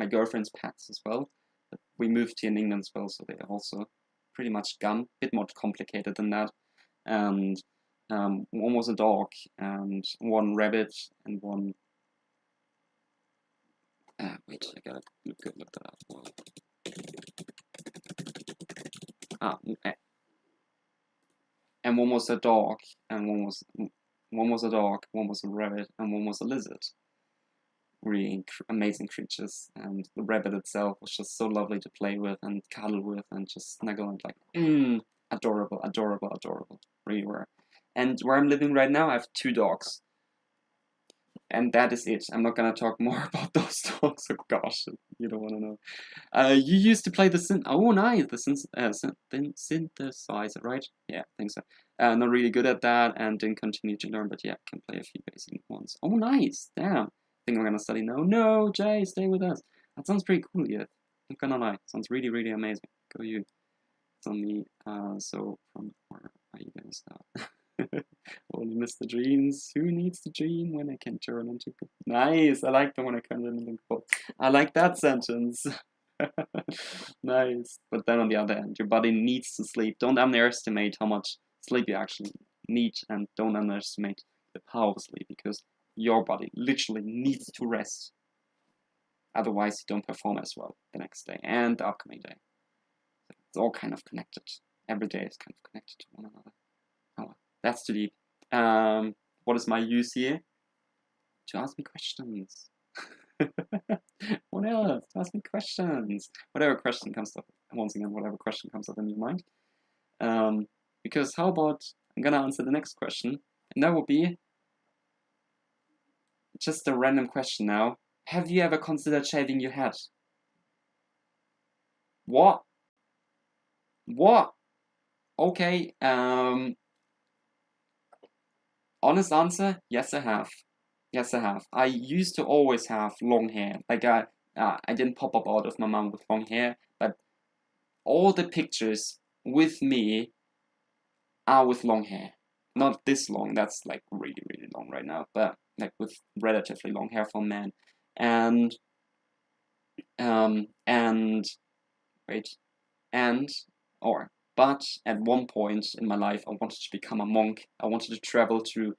girlfriend's pets as well. But we moved here in England as well, so they're also pretty much gone. A bit more complicated than that. And one was a dog, and one rabbit, and one. Wait, I gotta look that up. And one was a dog, and one was a dog, one was a rabbit, and one was a lizard. Really amazing creatures, and the rabbit itself was just so lovely to play with and cuddle with and just snuggle and like, adorable, adorable, adorable, really were. And where I'm living right now, I have two dogs. And that is it. I'm not gonna talk more about those dogs. Oh gosh, you don't want to know. You used to play the Oh, nice, the synthesizer, right? Yeah, I think so. Not really good at that, and didn't continue to learn. But yeah, can play a few basic ones. Oh, nice. Damn. Think I'm gonna study now. No, Jay, stay with us. That sounds pretty cool. Yeah, not gonna lie. Sounds really, really amazing. Go you. It's on me. So from where are you gonna start? Only miss the dreams. Who needs to dream when I can turn into gold? Nice. I like the one I can turn into gold. I like that sentence. Nice. But then on the other hand, your body needs to sleep. Don't underestimate how much sleep you actually need, and don't underestimate the power of sleep, because your body literally needs to rest. Otherwise, you don't perform as well the next day and the upcoming day. It's all kind of connected. Every day is kind of connected to one another. Oh, that's too deep. What is my use here? To ask me questions. What else? To ask me questions. Whatever question comes up. Once again, whatever question comes up in your mind. Because how about I'm gonna answer the next question, and that will be just a random question now. Have you ever considered shaving your head? What? What? Okay. Honest answer, yes I have. Yes I have. I used to always have long hair. Like I didn't pop up out of my mom with long hair, but all the pictures with me are with long hair. Not this long, that's like really, really long right now, but like with relatively long hair for men. And but at one point in my life I wanted to become a monk. I wanted to travel to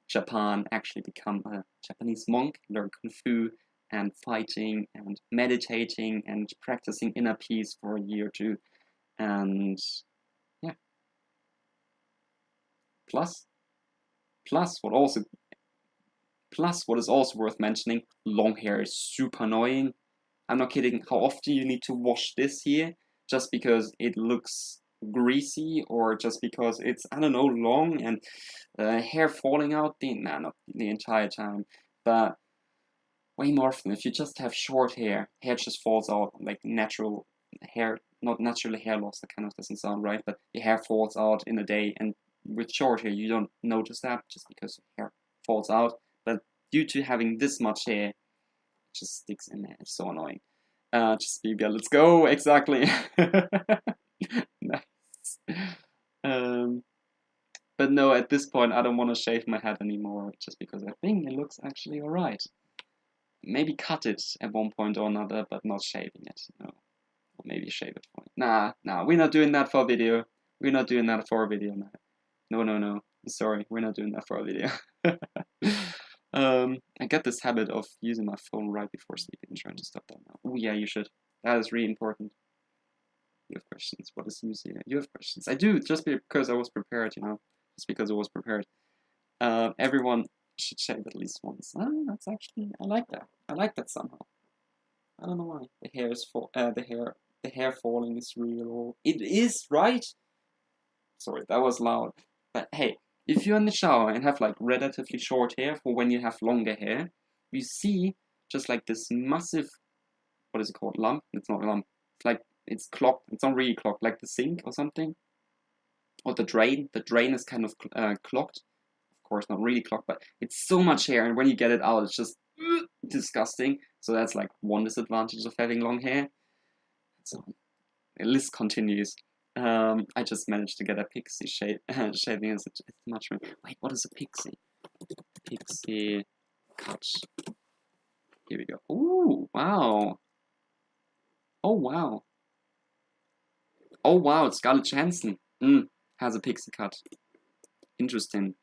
Japan, actually become a Japanese monk, learn Kung Fu and fighting and meditating and practicing inner peace for a year or two. And yeah. Plus what is also worth mentioning, long hair is super annoying. I'm not kidding. How often you need to wash this here just because it looks greasy, or just because it's, I don't know, long and hair falling out? Not the entire time, but way more often. If you just have short hair just falls out, like natural hair, not naturally hair loss, that kind of doesn't sound right, but your hair falls out in a day, and with short hair you don't notice that just because your hair falls out. But due to having this much hair, it just sticks in there. It's so annoying. Just BBL, let's go, exactly. Nice. But no, at this point I don't want to shave my head anymore, just because I think it looks actually alright. Maybe cut it at one point or another, but not shaving it, no. Or maybe shave it for it. Nah, we're not doing that for a video. We're not doing that for a video, no. Sorry, we're not doing that for a video. I get this habit of using my phone right before sleeping and trying to stop that now. Oh yeah, you should. That is really important. You have questions. What is use here? You have questions. I do, just because I was prepared, Just because I was prepared. Everyone should shave at least once. That's actually, I like that. I like that somehow. I don't know why. The hair falling is real. It is, right? Sorry, that was loud. But hey, if you're in the shower and have like relatively short hair for when you have longer hair, you see just like this massive, what is it called, lump? It's not a lump. It's like, it's clogged. It's not really clogged, like the sink or something. Or the drain. The drain is kind of clogged. Of course, not really clogged, but it's so much hair, and when you get it out, it's just disgusting. So that's like one disadvantage of having long hair. So the list continues. I just managed to get a pixie shaving is much more. Wait, what is a pixie? Pixie cut. Here we go. Ooh, wow. Oh wow. Oh wow, it's Scarlett Johansson. Has a pixie cut. Interesting.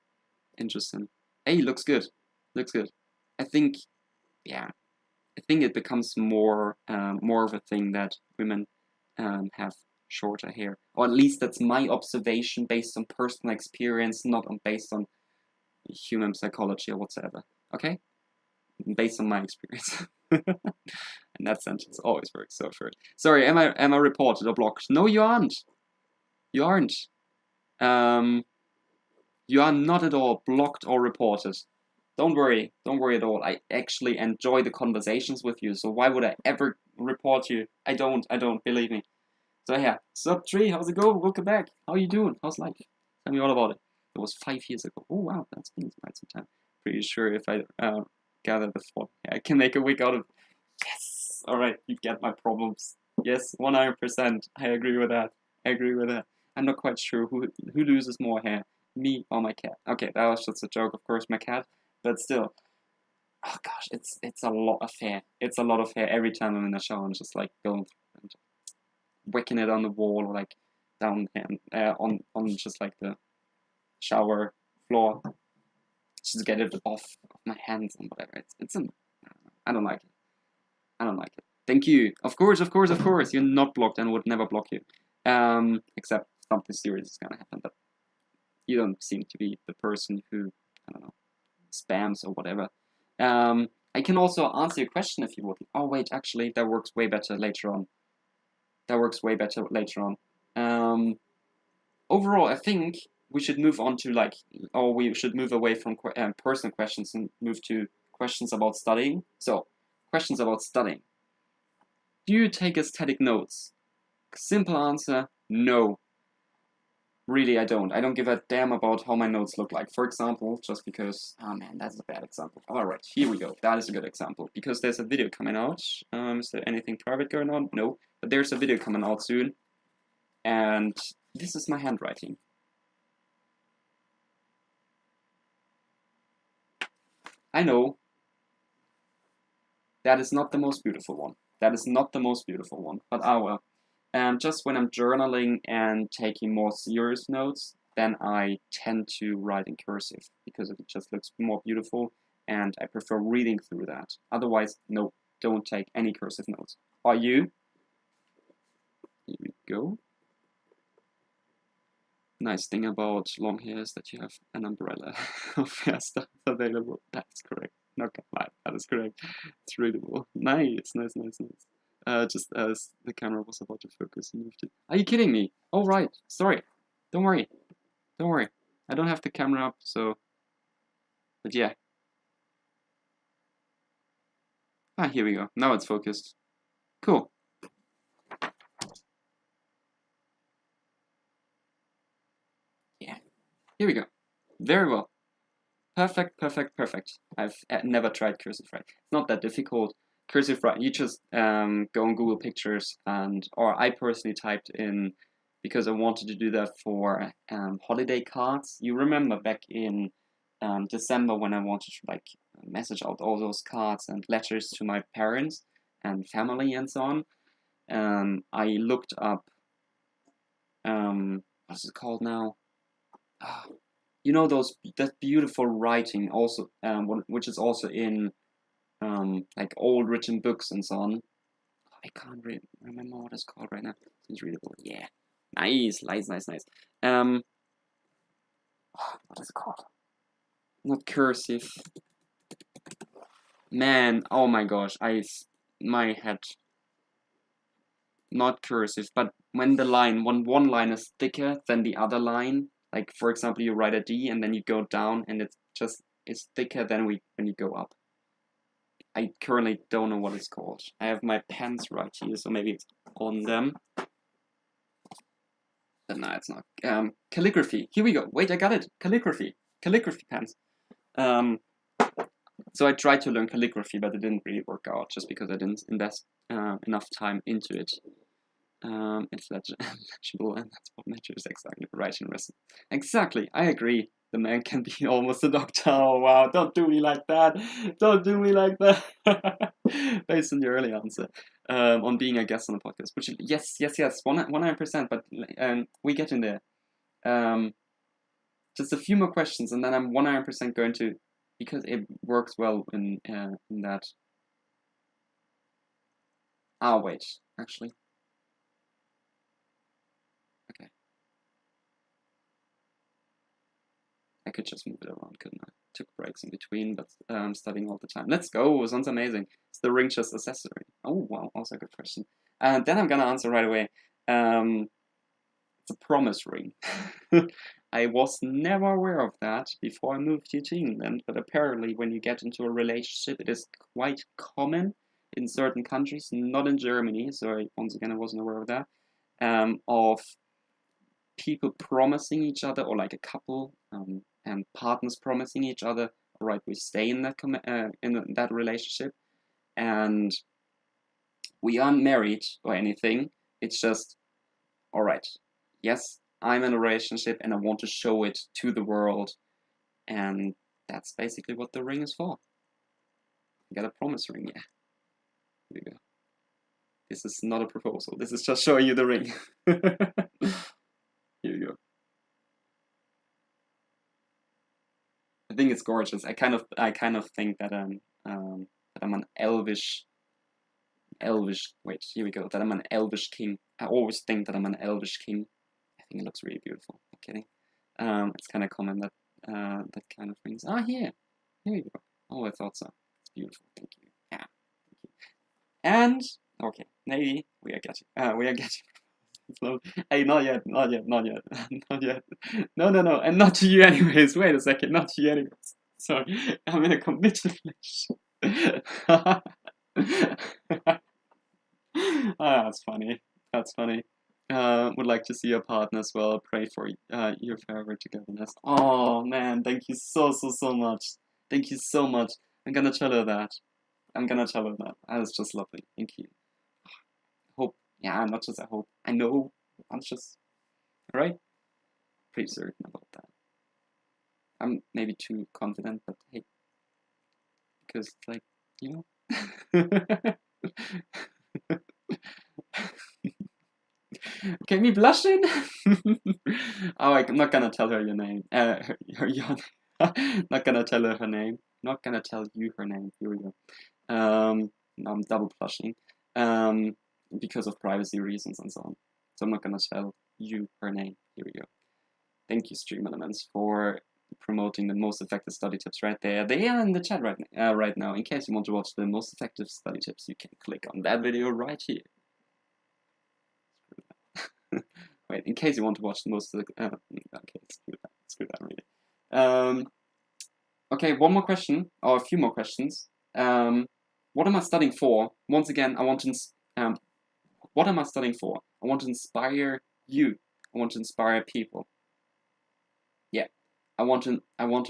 Hey, looks good. I think, yeah. I think it becomes more of a thing that women have shorter hair, or at least that's my observation based on personal experience, not based on human psychology or whatsoever. Okay, based on my experience. And that sentence always works so for it. Sorry, am I reported or blocked? No, you aren't. You aren't. You are not at all blocked or reported. Don't worry at all. I actually enjoy the conversations with you, so why would I ever report you? I don't, believe me. So yeah, Sub 3, how's it going? Welcome back. How you doing? How's life? Tell me all about it. It was 5 years ago. Oh wow, that's been quite some time. Pretty sure if I gather the thought, I can make a week out of it. Yes! Alright, you get my problems. Yes, 100%. I agree with that. I'm not quite sure who loses more hair, me or my cat. Okay, that was just a joke, of course, my cat. But still, oh gosh, it's a lot of hair. It's a lot of hair every time I'm in the shower and just like going through and whacking it on the wall or like down on just like the shower floor. Just get it off of my hands and whatever. I don't like it. I don't like it. Thank you. Of course. You're not blocked and would never block you. Except something serious is gonna happen. But you don't seem to be the person who, I don't know, spams or whatever. I can also answer your question if you would. Oh wait, actually, that works way better later on. Overall, I think we should move on to we should move away from personal questions and move to questions about studying. So, questions about studying. Do you take aesthetic notes? Simple answer, no. Really, I don't. I don't give a damn about how my notes look like. For example, just because... Oh man, that's a bad example. Alright, here we go. That is a good example. Because there's a video coming out. Is there anything private going on? No. But there's a video coming out soon. And this is my handwriting. I know. That is not the most beautiful one. But well. Just when I'm journaling and taking more serious notes, then I tend to write in cursive because it just looks more beautiful and I prefer reading through that. Otherwise, no, don't take any cursive notes. Are you? Here we go. Nice thing about long hair is that you have an umbrella of hairstyles available. That's correct. Not gonna lie, that is correct. It's readable. Nice. Just as the camera was about to focus, you moved it. Are you kidding me? Oh, right. Sorry. Don't worry. I don't have the camera up, so... But yeah. Ah, here we go. Now it's focused. Cool. Yeah. Here we go. Very well. Perfect. I've never tried cursive writing. It's not that difficult. Cursive writing, you just go on Google Pictures or I personally typed in, because I wanted to do that for holiday cards. You remember back in December when I wanted to message out all those cards and letters to my parents and family and so on. I looked up, what's it called now? You know that beautiful writing also, which is also in old written books and so on. I can't remember what it's called right now. It's readable. Yeah. Nice. What is it called? Not cursive. Man, oh my gosh, my head. Not cursive, but when one line is thicker than the other line, like for example you write a D and then you go down and it's thicker than when you go up. I currently don't know what it's called. I have my pens right here, so maybe it's on them. But no, it's not. Calligraphy. Here we go. Wait, I got it. Calligraphy pens. So I tried to learn calligraphy, but it didn't really work out, just because I didn't invest enough time into it. It's legible, and that's what matters exactly. Writing written. Exactly, I agree. The man can be almost a doctor. Oh wow, don't do me like that. Based on your early answer, on being a guest on the podcast. Which, yes, 100%, but we get in there. Just a few more questions, and then I'm 100% going to, because it works well in that. Ah, wait, actually. Okay. I could just move it around, couldn't I? Took breaks in between, but studying all the time. Let's go, sounds amazing. Is the ring just accessory? Oh, wow, also a good question. Then I'm gonna answer right away. It's a promise ring. I was never aware of that before I moved here to England, but apparently when you get into a relationship, it is quite common in certain countries, not in Germany, so once again, I wasn't aware of that, of people promising each other, or like a couple and partners promising each other, all right, we stay in that relationship, and we aren't married or anything. It's just, all right, yes, I'm in a relationship and I want to show it to the world, and that's basically what the ring is for. You got a promise ring, yeah. Here we go. This is not a proposal. This is just showing you the ring. Here you go. I think it's gorgeous. I kind of think that I'm an elvish. Wait, here we go. That I'm an elvish king. I always think that I'm an elvish king. I think it looks really beautiful. I'm kidding. It's kind of common that that kind of things. Ah, here you go. Oh, I thought so. It's beautiful. Thank you. Yeah. Thank you. And okay, maybe we are getting. No, hey, not yet. not yet. No, and not to you anyways. Wait a second, not to you anyways. Sorry, I'm in a committed relationship. Ah, that's funny. That's funny. Would like to see your partner as well. Pray for your forever togetherness. Oh man, thank you so much. Thank you so much. I'm gonna tell her that. That was just lovely. Thank you. Hope. Yeah, not just I hope. I know. I'm just right. Pretty certain about that. I'm maybe too confident, but hey, because like you know. Okay, me blushing? Oh, I'm not gonna tell her your name. Not gonna tell her her name. Not gonna tell you her name. Here we go. No, I'm double blushing. Because of privacy reasons and so on. So I'm not gonna tell you her name. Here we go. Thank you, Stream Elements, for promoting the most effective study tips right there. They are in the chat right now. In case you want to watch the most effective study tips, you can click on that video right here. Wait, in case you want to watch the most of the... okay, screw that really. Okay, one more question, or a few more questions. What am I studying for? Once again, I want to... what am I studying for? I want to inspire you. I want to inspire people. Yeah, I want to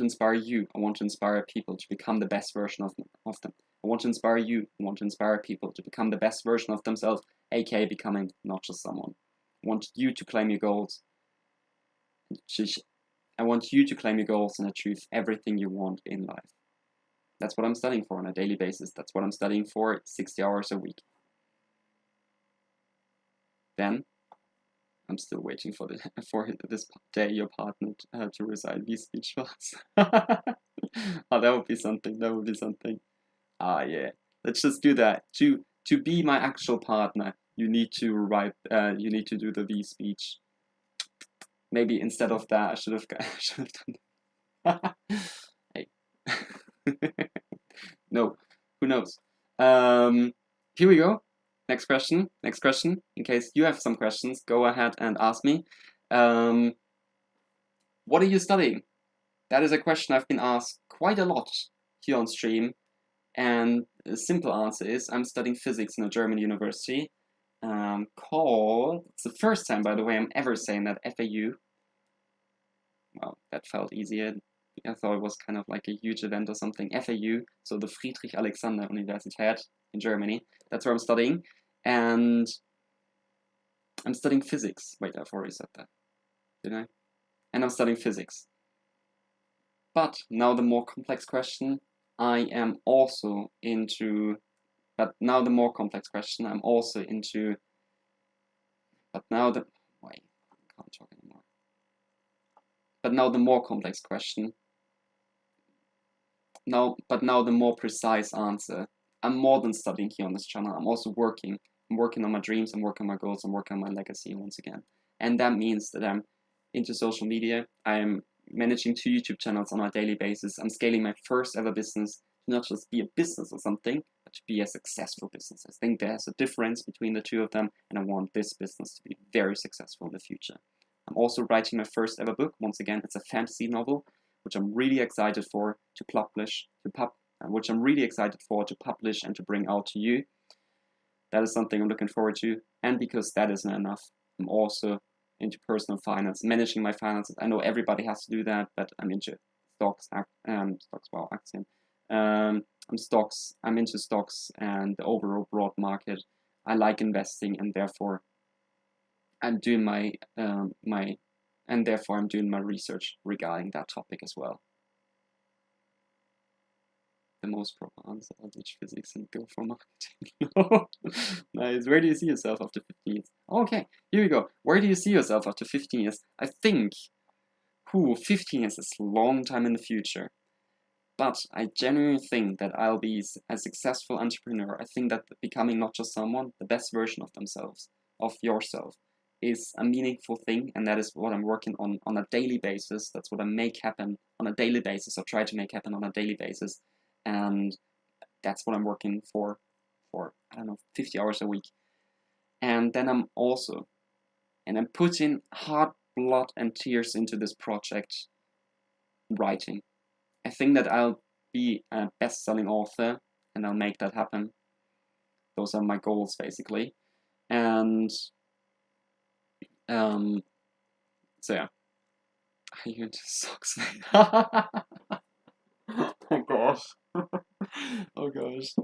inspire you. I want to inspire people to become the best version of them. I want to inspire you. I want to inspire people to become the best version of themselves, aka becoming not just someone. I want you to claim your goals. I want you to claim your goals and achieve everything you want in life. That's what I'm studying for on a daily basis. That's what I'm studying for 60 hours a week. Then, I'm still waiting for this day your partner to recite these speech class. Oh, that would be something. That would be something. Ah, yeah. Let's just do that. To be my actual partner, you need to write. You need to do the V speech. Maybe instead of that, I should have done. Hey. No, who knows? Here we go. Next question. In case you have some questions, go ahead and ask me. What are you studying? That is a question I've been asked quite a lot here on stream. And the simple answer is I'm studying physics in a German university called, it's the first time, by the way, I'm ever saying that, FAU. Well, that felt easier. I thought it was kind of like a huge event or something. FAU, so the Friedrich-Alexander-Universität in Germany. That's where I'm studying. And I'm studying physics. Wait, I've already said that. Did I? And I'm studying physics. But now the more complex question, I am also into... But now the more complex question, I'm also into... But now the... Wait, I can't talk anymore. But now the more complex question... But now the more precise answer. I'm more than studying here on this channel. I'm also working. I'm working on my dreams. I'm working on my goals. I'm working on my legacy once again. And that means that I'm into social media. I'm managing 2 YouTube channels on a daily basis. I'm scaling my first ever business to not just be a business or something, but to be a successful business. I think there's a difference between the two of them, and I want this business to be very successful in the future. I'm also writing my first ever book. Once again, it's a fantasy novel, which I'm really excited for to publish, which I'm really excited for to publish and to bring out to you. That is something I'm looking forward to. And because that isn't enough, I'm also into personal finance, managing my finances. I know everybody has to do that, but I'm into stocks, action. I'm into stocks and the overall broad market. I like investing, and therefore I'm doing I'm doing my research regarding that topic as well. The most proper answer: I'll teach physics and go for marketing. Nice. Where do you see yourself after 15 years? Okay, here we go. Where do you see yourself after 15 years? I think, 15 years is a long time in the future. But I genuinely think that I'll be a successful entrepreneur. I think that becoming not just someone, the best version of themselves, of yourself, is a meaningful thing, and that is what I'm working on a daily basis. That's what I make happen on a daily basis, or try to make happen on a daily basis. And that's what I'm working for I don't know, 50 hours a week. And then I'm putting hard blood and tears into this project, writing. I think that I'll be a best-selling author, and I'll make that happen. Those are my goals, basically. And so yeah. Are you into socks? Oh gosh. Oh gosh.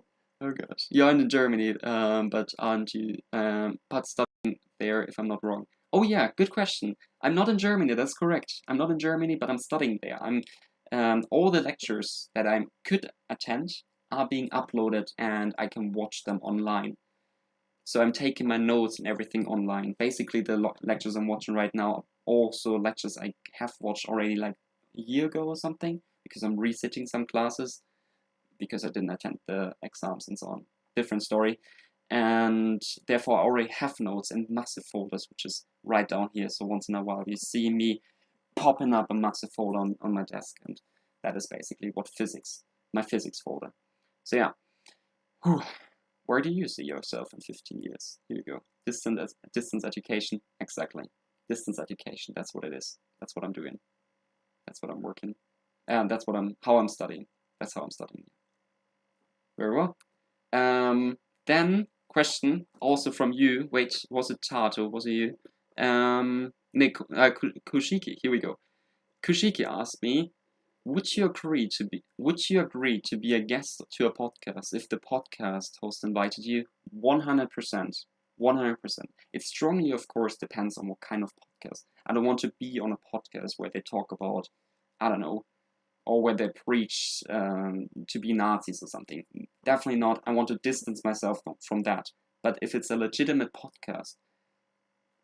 Oh gosh. You're in Germany, but aren't you but studying there, if I'm not wrong? Oh yeah, good question. I'm not in Germany, that's correct. I'm not in Germany, but I'm studying there. All the lectures that I could attend are being uploaded, and I can watch them online. So I'm taking my notes and everything online. Basically, the lectures I'm watching right now are also lectures I have watched already like a year ago or something, because I'm resitting some classes because I didn't attend the exams and so on. Different story. And therefore, I already have notes in massive folders, which is right down here. So once in a while, you see me popping up a massive folder on my desk, and that is basically what my physics folder. So yeah. Whew. Where do you see yourself in 15 years? Here you go. Distance education, exactly. Distance education, that's what it is. That's what I'm doing. That's what I'm working. And that's how I'm studying. That's how I'm studying. Very well. Then question also from you. Wait, was it Tato? Was it you? Kushiki. Here we go. Kushiki asked me, would you agree to be a guest to a podcast if the podcast host invited you? 100%. 100%. It strongly, of course, depends on what kind of podcast. I don't want to be on a podcast where they talk about, I don't know, or where they preach to be Nazis or something. Definitely not. I want to distance myself from that. But if it's a legitimate podcast,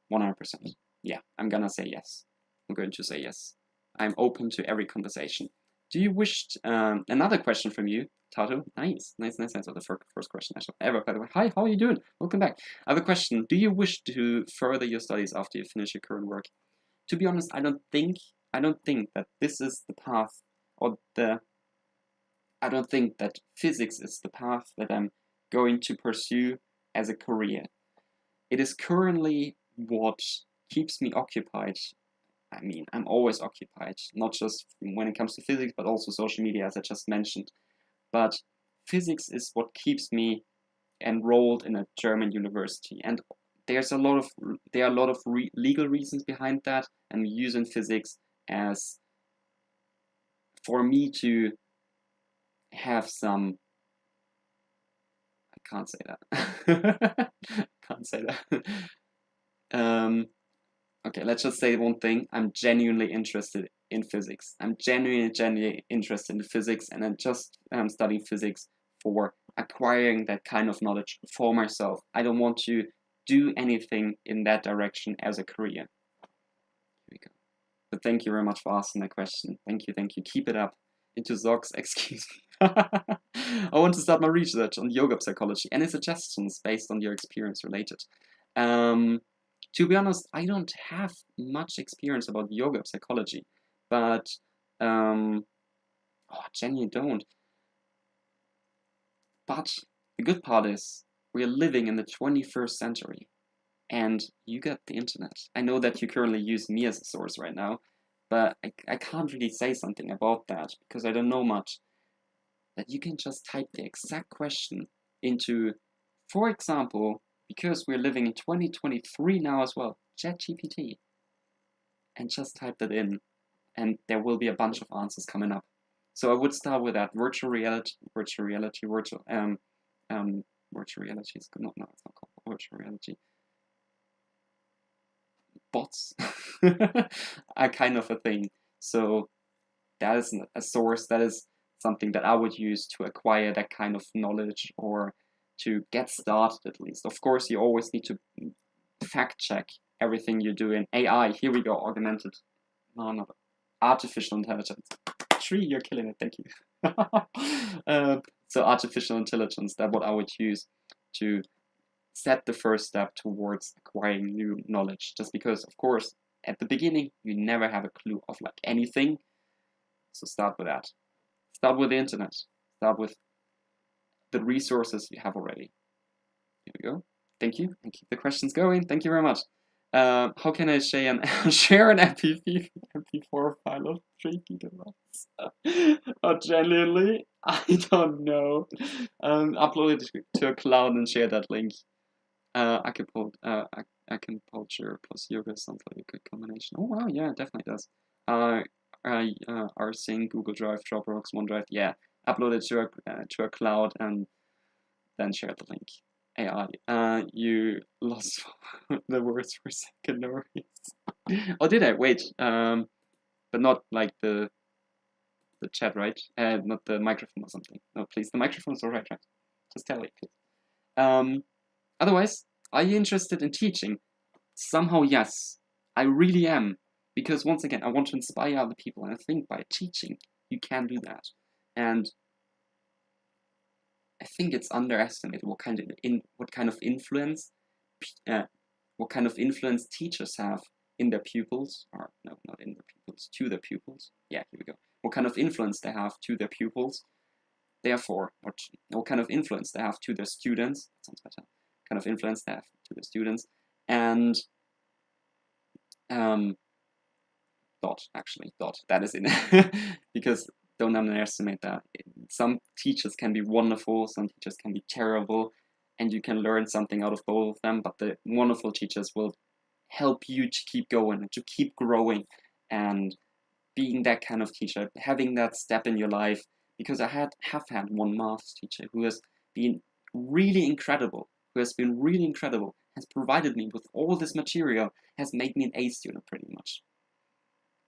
100%. Yeah, I'm gonna say yes. I'm going to say yes. I'm open to every conversation. Do you wish another question from you, Tato? Nice. So the first question I shall ever, by the way. Hi, how are you doing? Welcome back. I have a question. Do you wish to further your studies after you finish your current work? To be honest, I don't think that this is the path, I don't think that physics is the path that I'm going to pursue as a career. It is currently what keeps me occupied. I mean, I'm always occupied, not just when it comes to physics, but also social media, as I just mentioned. But physics is what keeps me enrolled in a German university, and there are a lot of legal reasons behind that. I'm using physics as for me to have some. I can't say that. Can't say that. Okay, let's just say one thing. I'm genuinely interested in physics. I'm genuinely interested in physics, and I'm just studying physics for acquiring that kind of knowledge for myself. I don't want to do anything in that direction as a career. Here we go. But thank you very much for asking that question. Thank you. Keep it up. Into socks, excuse me. I want to start my research on yoga psychology. Any suggestions based on your experience related? To be honest, I don't have much experience about yoga psychology, but genuinely don't. But the good part is we're living in the 21st century. and you got the internet. I know that you currently use me as a source right now, but I can't really say something about that because I don't know much. That you can just type the exact question into, for example, because we're living in 2023 now as well, ChatGPT, and just type that in, and there will be a bunch of answers coming up. So I would start with that virtual reality, virtual reality is no, it's not called virtual reality. Bots are kind of a thing. So that is a source, that is something that I would use to acquire that kind of knowledge or to get started at least. Of course, you always need to fact check everything you do in AI. Here we go, augmented, no, not artificial intelligence. Tree, you're killing it, thank you. So artificial intelligence, that's what I would use to set the first step towards acquiring new knowledge. Just because, of course, at the beginning, you never have a clue of like anything. So start with that. Start with the internet. Start with the resources you have already. Here we go. Thank you. And keep the questions going. Thank you very much. How can I share an MP4 file of 3 gigabytes? Genuinely, I don't know. Upload it to a cloud and share that link. I can Acupuncture plus yoga sounds like a good combination. Oh wow, yeah, it definitely does. Rsync, Google Drive, Dropbox, OneDrive. Yeah, upload it to a cloud and then share the link. AI. You lost the words for a second, no worries. Oh, did I? Wait. But not like the chat, right? Not the microphone or something. No, please. The microphone's alright, right? Just tell it, please. Otherwise, are you interested in teaching? Somehow, yes. I really am. Because once again, I want to inspire other people, and I think by teaching, you can do that. And I think it's underestimated what kind of influence teachers have in their pupils, or no, not in their pupils, to their pupils. Yeah, here we go. What kind of influence they have to their pupils. Therefore, what kind of influence they have to their students. That sounds better. Kind of influence they have to their students, and dot. That is in because don't underestimate that. Some teachers can be wonderful, some teachers can be terrible, and you can learn something out of both of them. But the wonderful teachers will help you to keep going, to keep growing, and being that kind of teacher, having that step in your life. Because I have had one math teacher who has been really incredible, has provided me with all this material, has made me an A student pretty much.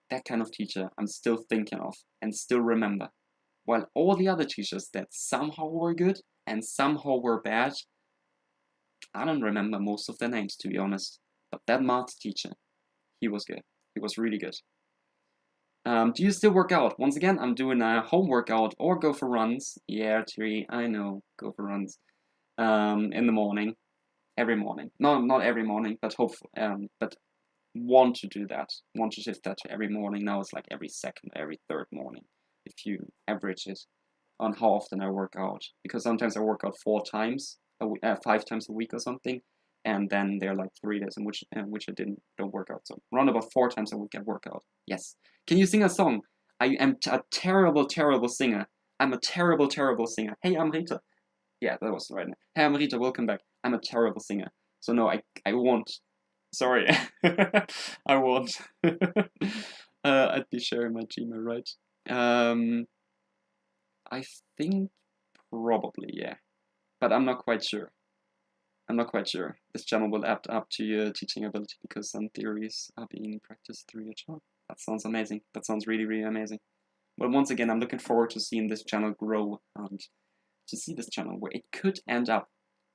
That kind of teacher I'm still thinking of and still remember. While all the other teachers that somehow were good and somehow were bad, I don't remember most of their names, to be honest. But that math teacher, he was good. He was really good. Do you still work out? Once again, I'm doing a home workout or go for runs. Yeah, Tree, I know, go for runs. In the morning, every morning. No, not every morning, but hopefully, but want to do that. Want to shift that to every morning. Now it's like every second, every third morning. If you average it on how often I work out, because sometimes I work out 5 times a week or something, and then there are like 3 days in which I don't work out. So around about 4 times a week I work out. Yes. Can you sing a song? I am a terrible singer. I'm a terrible singer. Hey, I'm Rita. Yeah, that was the right name. Hey, I'm Rita. Welcome back. I'm a terrible singer. So no, I won't. Sorry, I won't. I'd be sharing my Gmail, right? I think probably, yeah. But I'm not quite sure. This channel will add up to your teaching ability because some theories are being practiced through your channel. That sounds amazing. That sounds really, really amazing. But once again, I'm looking forward to seeing this channel grow and to see this channel where it could end up,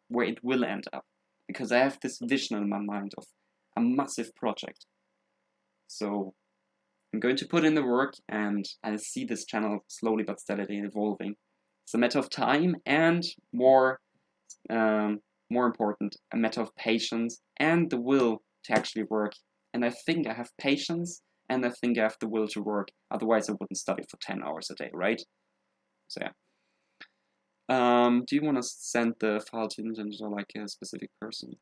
where it will end up. Because I have this vision in my mind of a massive project. So I'm going to put in the work and I see this channel slowly but steadily evolving. It's a matter of time and more important, a matter of patience and the will to actually work. And I think I have patience and I think I have the will to work. Otherwise I wouldn't study for 10 hours a day, right? So yeah. Do you want to send the file to Nintendo or like a specific person?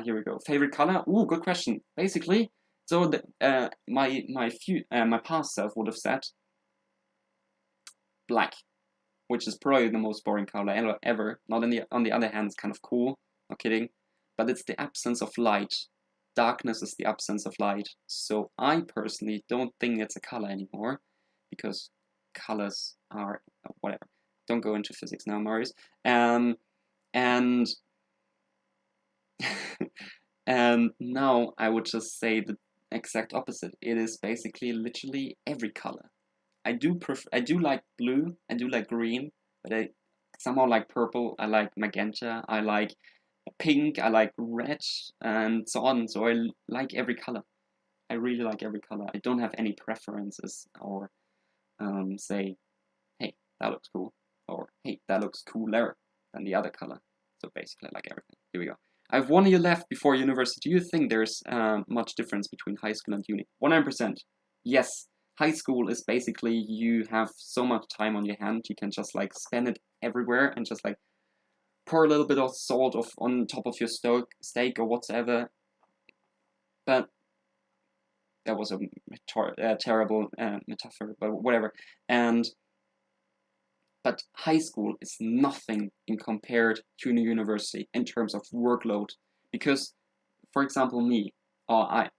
Here we go. Favorite color? Ooh, good question. Basically, so my past self would have said black, which is probably the most boring color ever. Not on the other hand, it's kind of cool. Not kidding, but it's the absence of light. Darkness is the absence of light. So I personally don't think it's a color anymore, because colors are whatever. Don't go into physics now, Marius. And and now I would just say the exact opposite. It is basically literally every color. I do like blue, I do like green, but I somehow like purple, I like magenta, I like pink, I like red, and so on. So I like every color. I really like every color. I don't have any preferences or say, hey, that looks cool, or hey, that looks cooler than the other color. So basically, I like everything. Here we go. I have 1 year left before university. Do you think there's much difference between high school and uni? 100%. Yes. High school is basically you have so much time on your hand, you can just like spend it everywhere and just like pour a little bit of salt on top of your steak or whatsoever. But that was a terrible metaphor, but whatever. But high school is nothing in compared to university in terms of workload, because, for example, me, I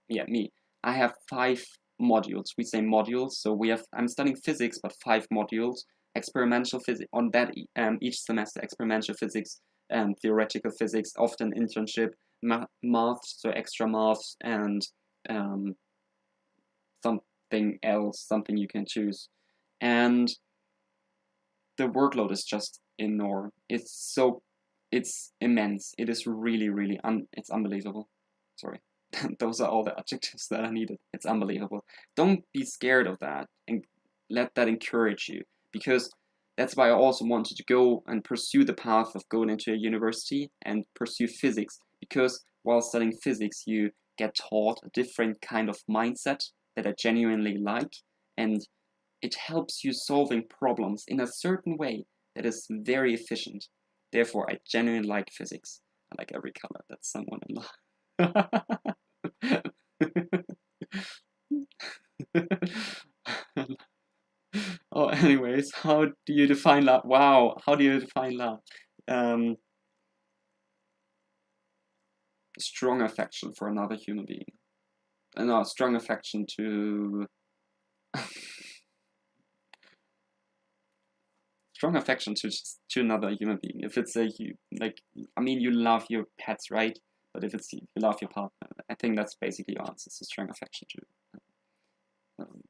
have 5 modules. We say modules, so I'm studying physics, but 5 modules. Experimental physics on that each semester. Experimental physics and theoretical physics, often internship, math, so extra maths, and something else, something you can choose, and the workload is just enormous. It's immense. It is really it's unbelievable. Sorry. Those are all the adjectives that I needed. It's unbelievable. Don't be scared of that and let that encourage you, because that's why I also wanted to go and pursue the path of going into a university and pursue physics, because while studying physics you get taught a different kind of mindset that I genuinely like, and it helps you solving problems in a certain way that is very efficient. Therefore, I genuinely like physics. I like every color. That's someone in love. Oh, anyways, how do you define love? Wow, how do you define love? Strong affection for another human being. No, strong affection to strong affection to another human being. If it's you love your pets, right? But if it's you love your partner, I think that's basically your answer. It's a strong affection to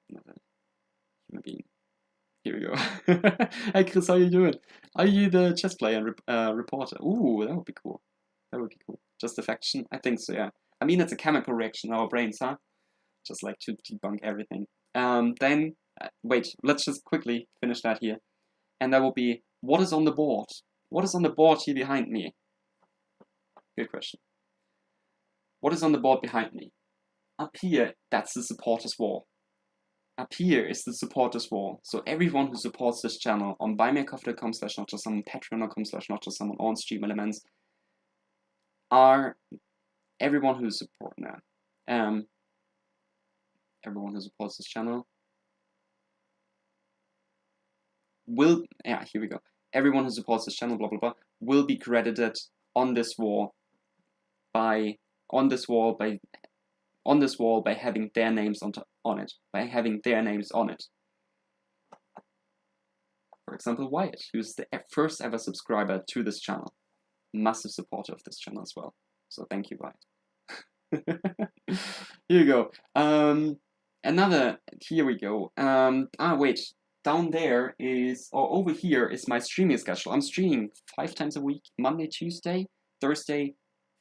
another human being. Here we go. Hey Chris, how you doing? Are you the chess player and reporter? Ooh, that would be cool. That would be cool. Just affection? I think so, yeah. I mean, it's a chemical reaction in our brains, huh? Just like to debunk everything. Then, wait, let's just quickly finish that here. And that will be, what is on the board? What is on the board here behind me? Good question. What is on the board behind me? Up here, that's the supporters wall. Up here is the supporters wall. So everyone who supports this channel on buymeacoffee.com/notjustsomeone, patreon.com/notjustsomeone, on Stream Elements, are everyone who supports now. Everyone who supports this channel will, here we go. Everyone who supports this channel, blah blah blah, will be credited on this wall by having their names on it. For example, Wyatt, who's the first ever subscriber to this channel, massive supporter of this channel as well. So thank you, Wyatt. Here you go. Here we go. Wait. Down there is, or over here is my streaming schedule. I'm streaming 5 times a week, Monday, Tuesday, Thursday,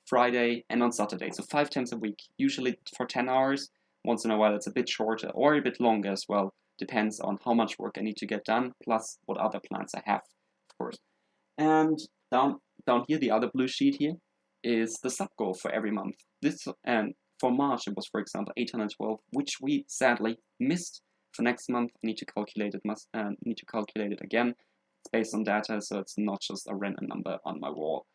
Friday, and on Saturday. So 5 times a week, usually for 10 hours. Once in a while it's a bit shorter or a bit longer as well. Depends on how much work I need to get done, plus what other plans I have, of course. And down here, the other blue sheet here, is the sub goal for every month. And for March it was, for example, 812, which we sadly missed. For next month, I need to calculate it again. It's based on data, so it's not just a random number on my wall.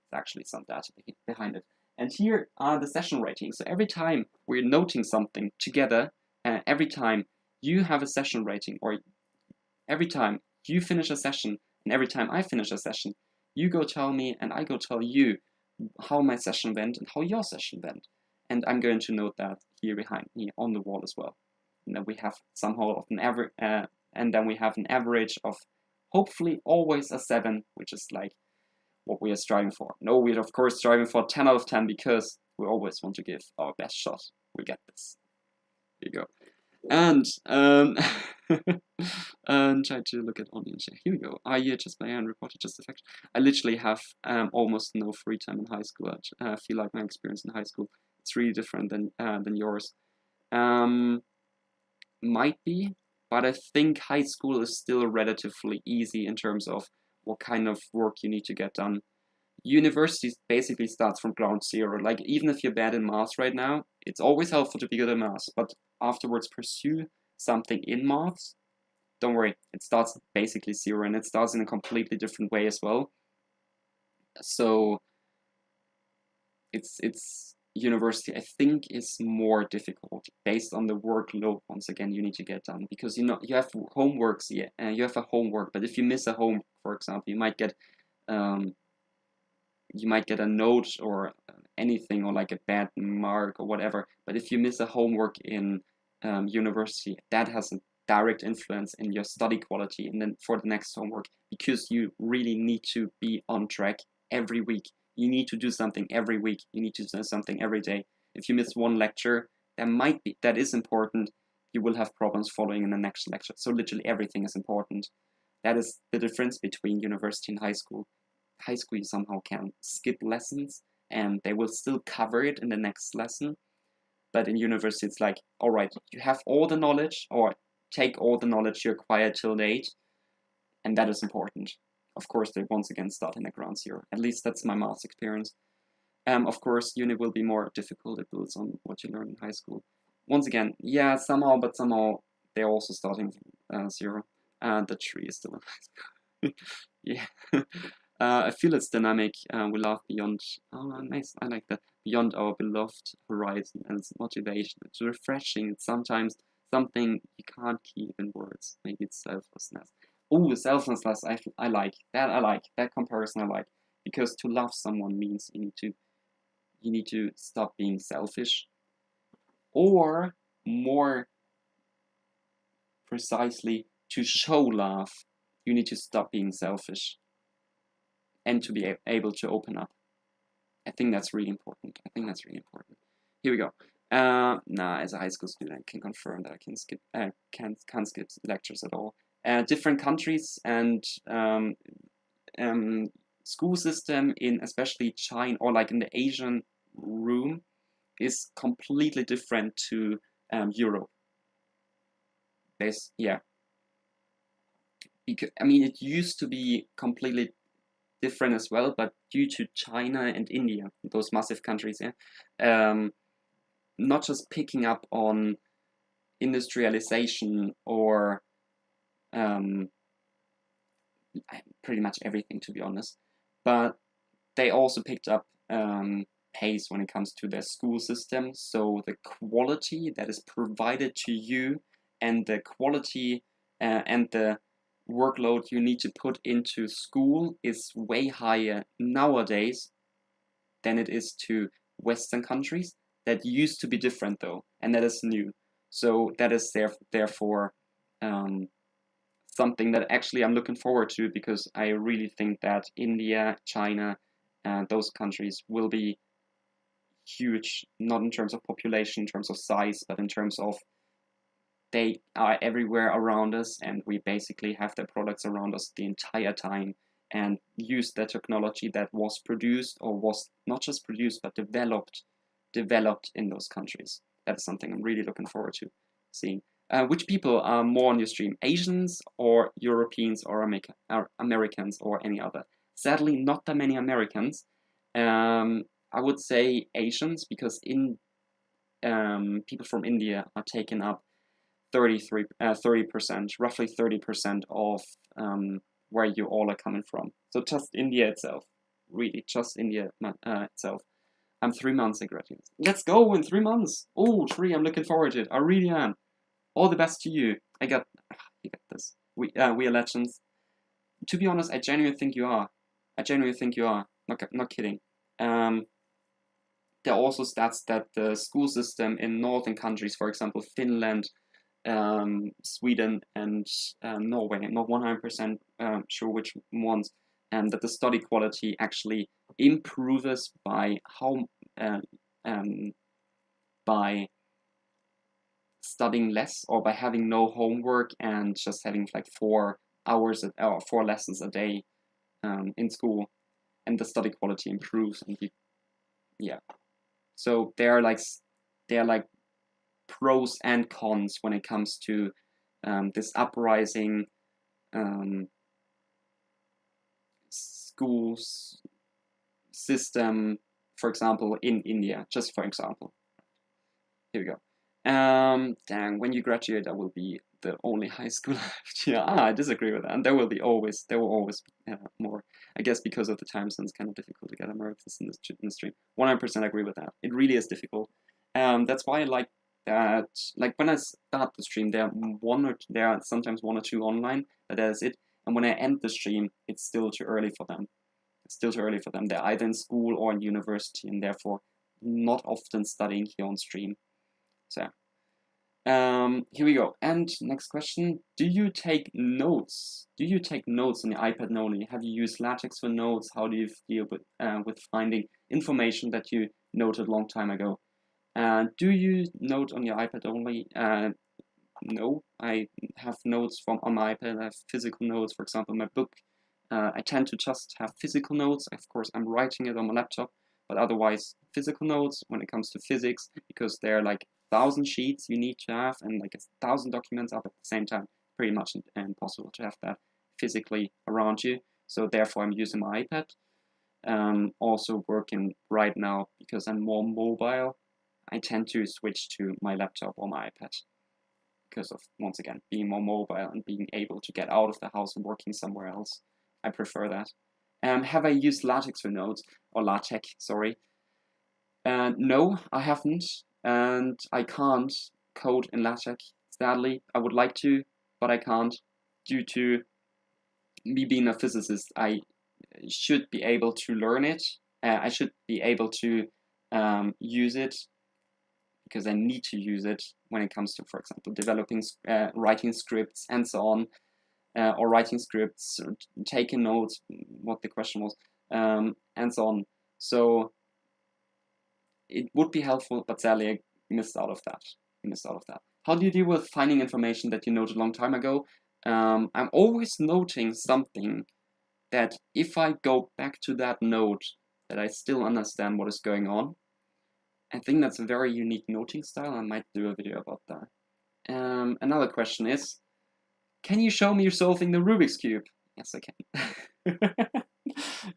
It's actually some data behind it. And here are the session ratings. So every time we're noting something together, every time you have a session rating, or every time you finish a session, and every time I finish a session, you go tell me and I go tell you how my session went and how your session went. And I'm going to note that here behind me on the wall as well. And then we have somehow of an average, and then we have an average of hopefully always a 7, which is like what we are striving for. No, we're of course striving for 10 out of 10 because we always want to give our best shot. We get this. Here you go. And and try to look at audience share. Here we go. I just by and reported just effect. I literally have almost no free time in high school. I feel like my experience in high school it's really different than yours. Might be, but I think high school is still relatively easy in terms of what kind of work you need to get done. University basically starts from ground zero. Like even if you're bad in maths right now, it's always helpful to be good at maths, but afterwards pursue something in maths. Don't worry, it starts basically zero, and it starts in a completely different way as well. So it's university I think is more difficult based on the workload once again you need to get done, because you have homeworks, you have a homework, but if you miss a homework, for example, you might get a note or anything, or like a bad mark or whatever. But if you miss a homework in university, that has a direct influence in your study quality and then for the next homework, because you really need to be on track every week. You need to do something every week. You need to do something every day. If you miss one lecture, that is important. You will have problems following in the next lecture. So literally everything is important. That is the difference between university and high school. High school you somehow can skip lessons and they will still cover it in the next lesson. But in university it's like, all right, you have all the knowledge, or take all the knowledge you acquired till date, and that is important. Of course, they once again start in the ground zero. At least that's my maths experience. Of course, uni will be more difficult. It builds on what you learn in high school. Once again, yeah, somehow they're also starting zero. The tree is still in high school. Yeah. I feel it's dynamic. We love beyond. Oh, nice. I like that. Beyond our beloved horizon, and it's motivation. It's refreshing. It's sometimes something you can't keep in words. Maybe it's selflessness. Oh, selflessness. I like that. I like that comparison. I like, because to love someone means you need to stop being selfish, or more precisely, to show love, you need to stop being selfish and to be able to open up. I think that's really important. Here we go. As a high school student, I can confirm that I can't skip lectures at all. Different countries and school system in especially China, or like in the Asian room, is completely different to Europe. Because it used to be completely different as well, but due to China and India, those massive countries, not just picking up on industrialization or pretty much everything, to be honest, but they also picked up pace when it comes to their school system. So the quality that is provided to you, and the quality and the workload you need to put into school is way higher nowadays than it is to Western countries. That used to be different though, and that is new. So that is therefore something that actually I'm looking forward to, because I really think that India, China, those countries will be huge, not in terms of population, in terms of size, but in terms of they are everywhere around us, and we basically have their products around us the entire time, and use the technology that was produced, or was not just produced but developed in those countries. That's something I'm really looking forward to seeing. Which people are more on your stream? Asians or Europeans or Americans or any other? Sadly, not that many Americans. I would say Asians, because people from India are taking up 30%, roughly 30% of where you all are coming from. So just India itself, really, just India itself. I'm 3 months in graduate. Let's go in 3 months. Oh, 3, I'm looking forward to it. I really am. All the best to you. You got this. We are legends. To be honest, I genuinely think you are. I genuinely think you are. Not kidding. There are also stats that the school system in northern countries, for example, Finland, Sweden, and Norway, I'm not 100% sure which ones, that the study quality actually improves by by studying less, or by having no homework and just having like 4 hours or 4 lessons a day in school, and the study quality improves. And yeah, so there are like pros and cons when it comes to this uprising schools system, for example, in India, just for example. Here we go. Dang, when you graduate, that will be the only high school left. Yeah, I disagree with that. And there will always more. I guess because of the time zone, it's kind of difficult to get Americans in the stream. 100% agree with that. It really is difficult. That's why I like that. Like when I start the stream, there are sometimes 1 or 2 online. But that's it. And when I end the stream, it's still too early for them. It's still too early for them. They're either in school or in university, and therefore not often studying here on stream. So, here we go. And next question: do you take notes? Do you take notes on your iPad only? Have you used LaTeX for notes? How do you deal with finding information that you noted a long time ago? Do you note on your iPad only? No, I have notes on my iPad. I have physical notes, for example, my book. I tend to just have physical notes. Of course, I'm writing it on my laptop, but otherwise physical notes when it comes to physics, because they're like 1,000 sheets you need to have, and like 1,000 documents up at the same time. Pretty much impossible to have that physically around you. So therefore, I'm using my iPad. Also working right now, because I'm more mobile, I tend to switch to my laptop or my iPad, because of, once again, being more mobile and being able to get out of the house and working somewhere else. I prefer that. Have I used LaTeX for notes? Or LaTeX, sorry. No, I haven't. And I can't code in LaTeX, sadly. I would like to, but I can't. Due to me being a physicist, I should be able to learn it. I should be able to use it, because I need to use it when it comes to, for example, developing, writing scripts and so on, or writing scripts, or taking notes, what the question was, and so on. So it would be helpful, but sadly I missed out of that. How do you deal with finding information that you noted a long time ago? I'm always noting something that if I go back to that note, that I still understand what is going on. I think that's a very unique noting style. I might do a video about that. Another question is, can you show me you solving the Rubik's Cube? Yes, I can.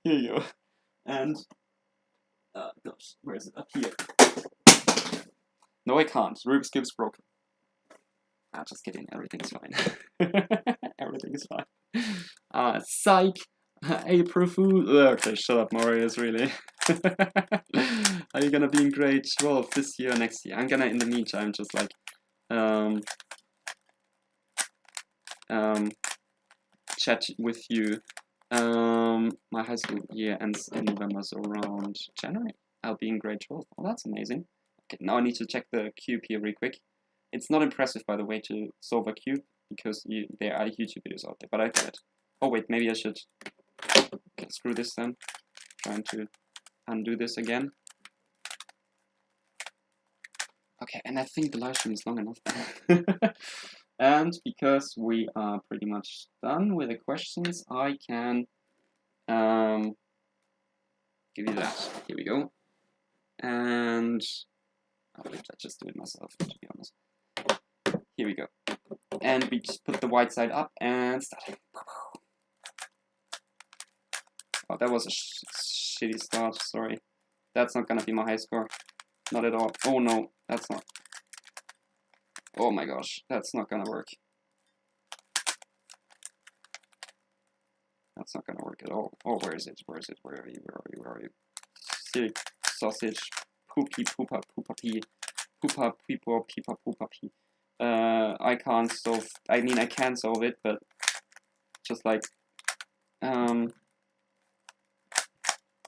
Here you go. And, gosh, where is it? Up here. No, I can't. Rubik's Cube's broken. Just kidding. Everything's fine. Everything is fine. Psych! April Fool. Okay, shut up, Marius, really. Are you gonna be in grade 12 this year or next year? I'm gonna, in the meantime, just like chat with you. My high school year ends in November, so around January I'll be in grade 12. Oh, that's amazing. Okay, now I need to check the cube here real quick. It's not impressive, by the way, to solve a cube, because there are YouTube videos out there, but I got it. Oh wait, maybe I should. Okay, screw this then. Trying to undo this again. Okay, and I think the live stream is long enough. And because we are pretty much done with the questions, I can give you that. Here we go. And I'll just do it myself, to be honest. Here we go. And we just put the white side up and start. Oh, that was a shitty start, sorry. That's not gonna be my high score. Not at all. Oh no, that's not. Oh my gosh, that's not gonna work. That's not gonna work at all. Oh, where is it? Where is it? Where are you? Where are you? Where are you? Silly sausage. Poopy poopa poopa pee. Poopa peepo peepa poopa pee. I can't solve. I mean, I can solve it, but just like I'm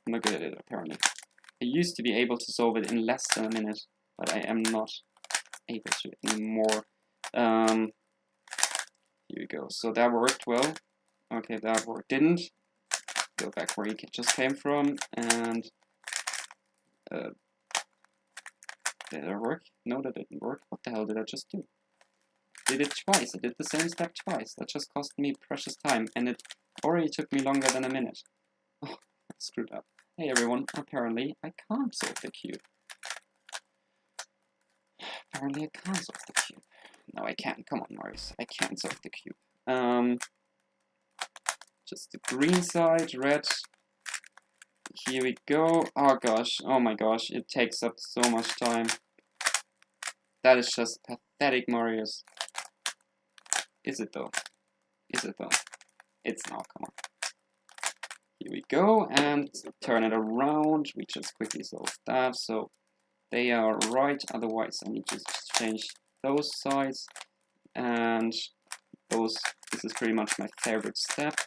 not good at it apparently. I used to be able to solve it in less than a minute, but I am not able to anymore. Here we go. So that worked well. Okay, that worked. Didn't. Go back where you just came from, and did it work? No, that didn't work. What the hell did I just do? Did it twice. I did the same step twice. That just cost me precious time, and it already took me longer than a minute. Oh, I screwed up. Hey everyone, apparently I can't solve the cube. Apparently I can't solve the cube. No, I can't. Come on, Marius. I can't solve the cube. Just the green side, red. Here we go. Oh gosh. Oh my gosh. It takes up so much time. That is just pathetic, Marius. Is it though? Is it though? It's not. Come on. Here we go, and turn it around. We just quickly solve that. So they are right. Otherwise, I need to change those sides. And those. This is pretty much my favorite step.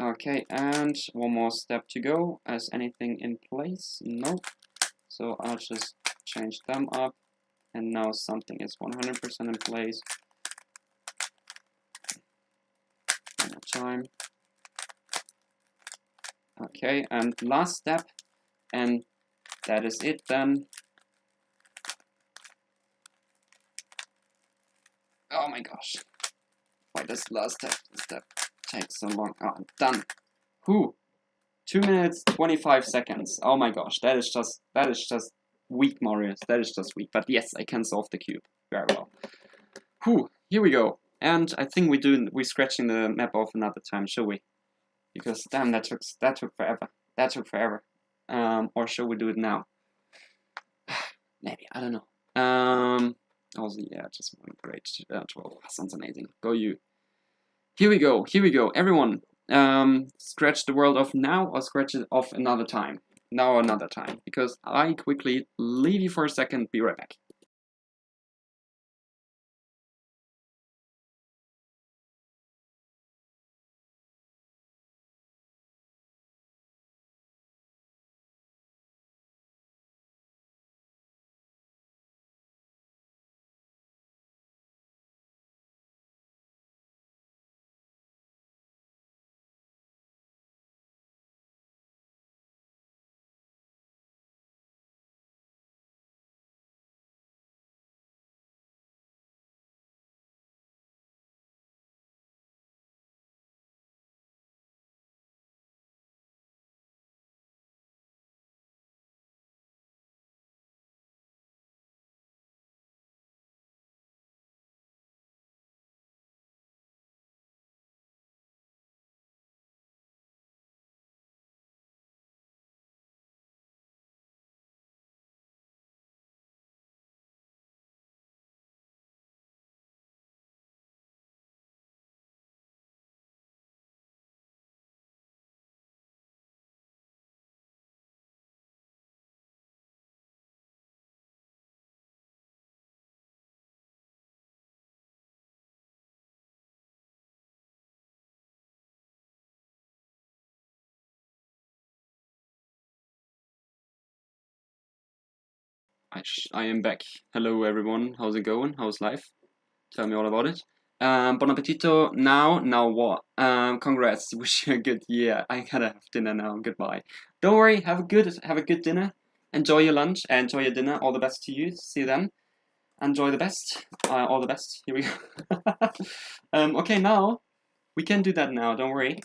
Okay, and one more step to go. Is anything in place? No. So I'll just change them up. And now something is 100% in place. One more time. Okay, and last step. And that is it then. Oh my gosh. Why does last step take so long? Oh, I'm done. Whew. 2 minutes, 25 seconds. Oh my gosh, that is just weak, Marius. That is just weak. But yes, I can solve the cube very well. Whew, here we go. And I think we're scratching the map off another time, shall we? Because damn, that took forever. That took forever. Or shall we do it now? Maybe, I don't know. Also, yeah, just one grade 12. Sounds amazing. Go you. Here we go. Here we go. Everyone, scratch the world off now or scratch it off another time. Now or another time. Because I quickly leave you for a second. Be right back. I am back. Hello everyone. How's it going? How's life? Tell me all about it. Bon appetito. Now what? Congrats. Wish you a good year. I gotta have dinner now. Goodbye. Don't worry. Have a good dinner. Enjoy your lunch. Enjoy your dinner. All the best to you. See you then. Enjoy the best. All the best. Here we go. Okay, now we can do that now. Don't worry.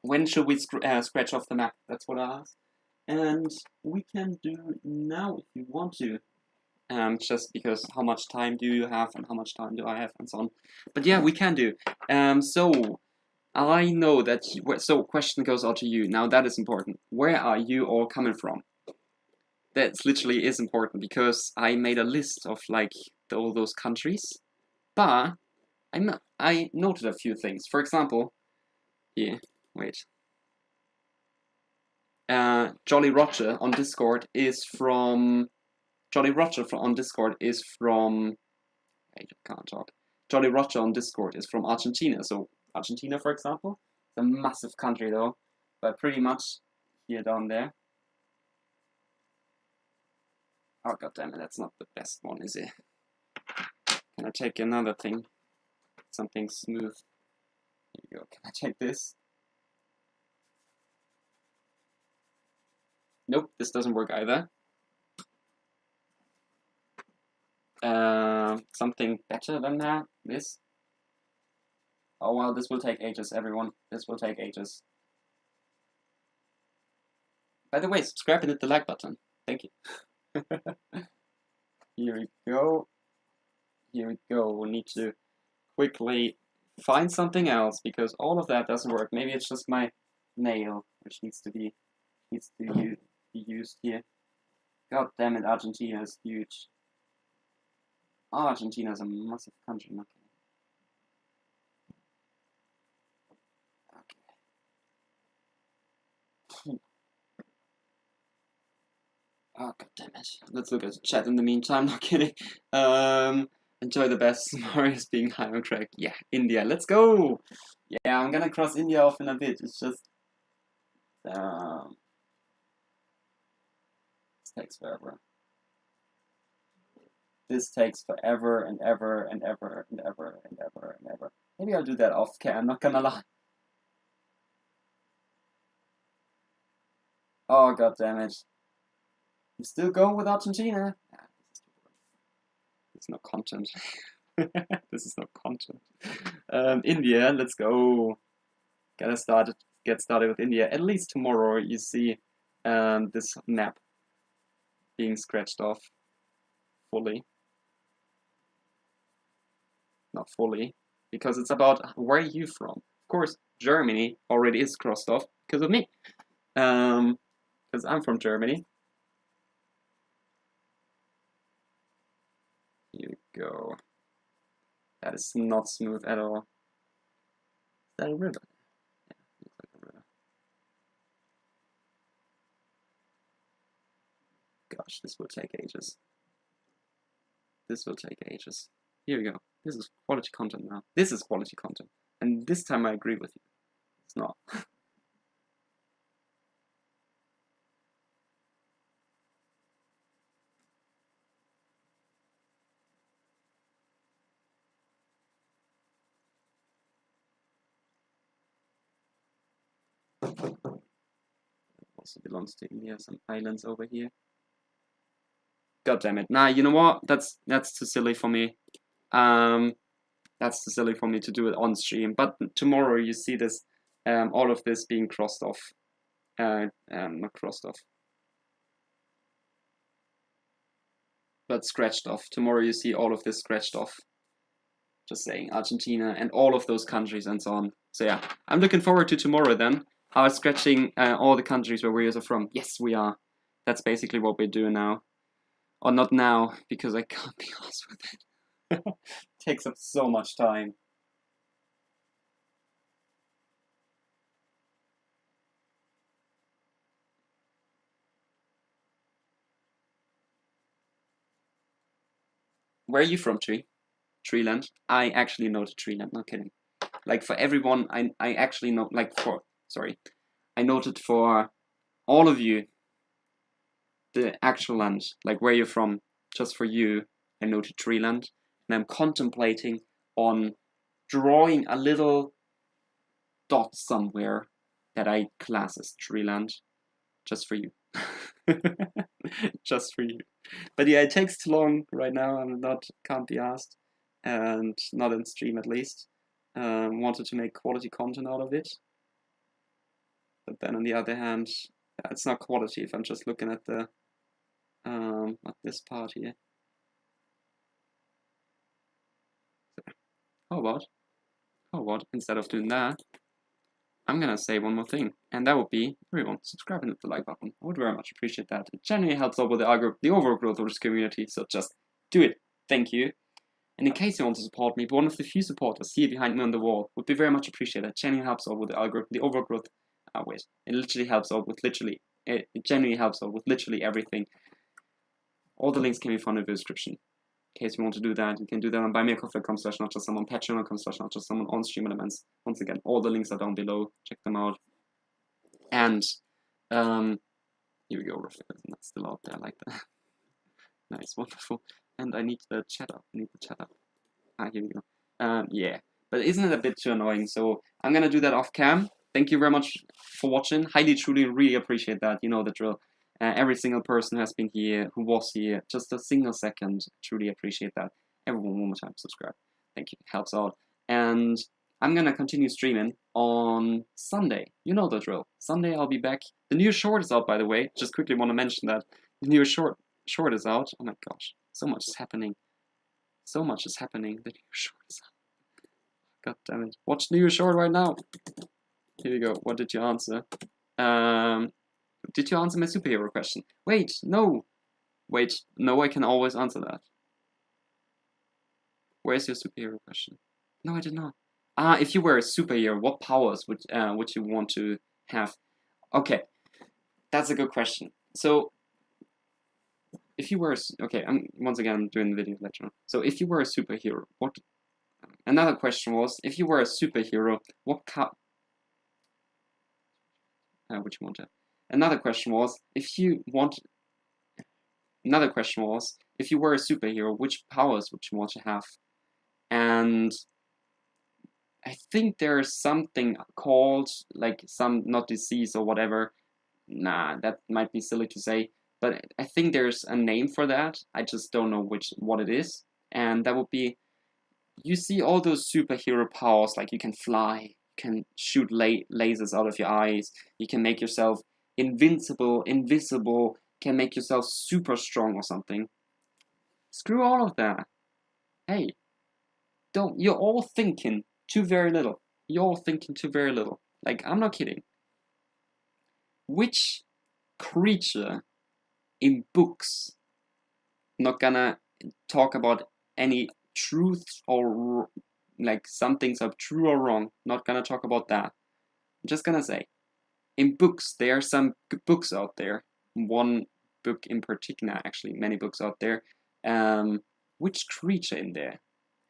When should we scratch off the map? That's what I asked. And we can do now if you want to. Just because how much time do you have and how much time do I have and so on. But yeah, we can do. So I know that. So question goes out to you. Now that is important. Where are you all coming from? That literally is important because I made a list of like all those countries, but I noted a few things. For example, here, wait. Jolly Roger on Discord is from. Jolly Roger on Discord is from. I can't talk. Jolly Roger on Discord is from Argentina. So Argentina, for example, it's a massive country though, but pretty much here down there. Oh god damn it, that's not the best one, is it? Can I take another thing? Something smooth. Here you go. Can I take this? Nope, this doesn't work either. Something better than that. This. Oh well, this will take ages, everyone. This will take ages. By the way, subscribe and hit the like button. Thank you. Here we go. Here we go. We need to quickly find something else because all of that doesn't work. Maybe it's just my nail which needs to be used here. God damn it, Argentina is huge. Argentina is a massive country. Okay. Oh god damn it. Let's look at the chat in the meantime, not kidding. Enjoy the best. Marius being high on crack. Yeah, India, let's go! Yeah, I'm gonna cross India off in a bit. It's just this takes forever. This takes forever and ever and ever and ever and ever and ever. Maybe I'll do that off cam, I'm not gonna lie. Oh god damn it. You still going with Argentina? It's no content. This is no content. India, let's go. Get started with India. At least tomorrow you see this map being scratched off fully. Not fully, because it's about where are you from. Of course, Germany already is crossed off because of me. Because I'm from Germany. Here we go. That is not smooth at all. Is that a river? Yeah, looks like a river. Gosh, this will take ages. This will take ages. Here we go. This is quality content now. This is quality content. And this time I agree with you. It's not. Also belongs to India. Some islands over here. God damn it. Nah, you know what? That's too silly for me. That's too silly for me to do it on stream. But tomorrow you see this, all of this being crossed off. Not crossed off, but scratched off. Tomorrow you see all of this scratched off. Just saying, Argentina and all of those countries and so on. So yeah, I'm looking forward to tomorrow then. Are scratching all the countries where we are from. Yes, we are. That's basically what we're doing now. Or not now, because I can't be arsed with it. Takes up so much time. Where are you from, Treeland? I actually know the Treeland, not kidding. Like for everyone, I actually know, like I noted for all of you the actual land, like where you're from, just for you, I noted Treeland. And I'm contemplating on drawing a little dot somewhere that I class as Treeland, just for you. Just for you. But yeah, it takes too long right now. Can't be asked, and not in stream at least. Wanted to make quality content out of it, but then on the other hand, it's not quality if I'm just looking at the at this part here. So, how about instead of doing that, I'm gonna say one more thing, and that would be, everyone, subscribe and hit the like button. I would very much appreciate that. It genuinely helps out with the overall growth of this community, so just do it. Thank you. And in case you want to support me, one of the few supporters here behind me on the wall would be very much appreciated. It genuinely helps out with the algorithm, the overall growth. Wait, it literally helps out with it genuinely helps out with literally everything. All the links can be found in the description. In case you want to do that, you can do that on buymeacoffee.com/notjustsome, on patreon.com/notjustsome, on Stream Elements. Once again, all the links are down below. Check them out. And here we go, reflector. That's still out there, I like that. Nice, wonderful. And I need the chat up. Here we go. Yeah, but isn't it a bit too annoying? So I'm gonna do that off cam. Thank you very much for watching. Highly, truly, really appreciate that. You know the drill. Every single person who has been here, who was here, just a single second, truly appreciate that. Everyone, one more time, subscribe. Thank you, it helps out. And I'm gonna continue streaming on Sunday. You know the drill. Sunday I'll be back. The new short is out, by the way. Just quickly want to mention that the new short is out. Oh my gosh, so much is happening. So much is happening. The new short is out. God damn it! Watch the new short right now. Here we go. What did you answer? Did you answer my superhero question? Wait, no. Wait, no, I can always answer that. Where's your superhero question? No, I did not. If you were a superhero, what powers would you want to have? Okay, that's a good question. So, if you were I'm doing the video lecture. So, if you were a superhero, what? Another question was, if you were a superhero, what would you want to have? Another question was, if you were a superhero, which powers would you want to have? And I think there's something called, like, not disease or whatever. Nah, that might be silly to say, but I think there's a name for that. I just don't know what it is. And that would be, you see all those superhero powers, like you can fly, you can shoot lasers out of your eyes, you can make yourself invisible, can make yourself super strong or something. Screw all of that. Hey, you're all thinking too very little. You're all thinking too very little. Like, I'm not kidding. Which creature in books, not gonna talk about any truth or like some things are true or wrong, not gonna talk about that. I'm just gonna say, in books, there are some good books out there. One book in particular, actually, many books out there. Which creature in there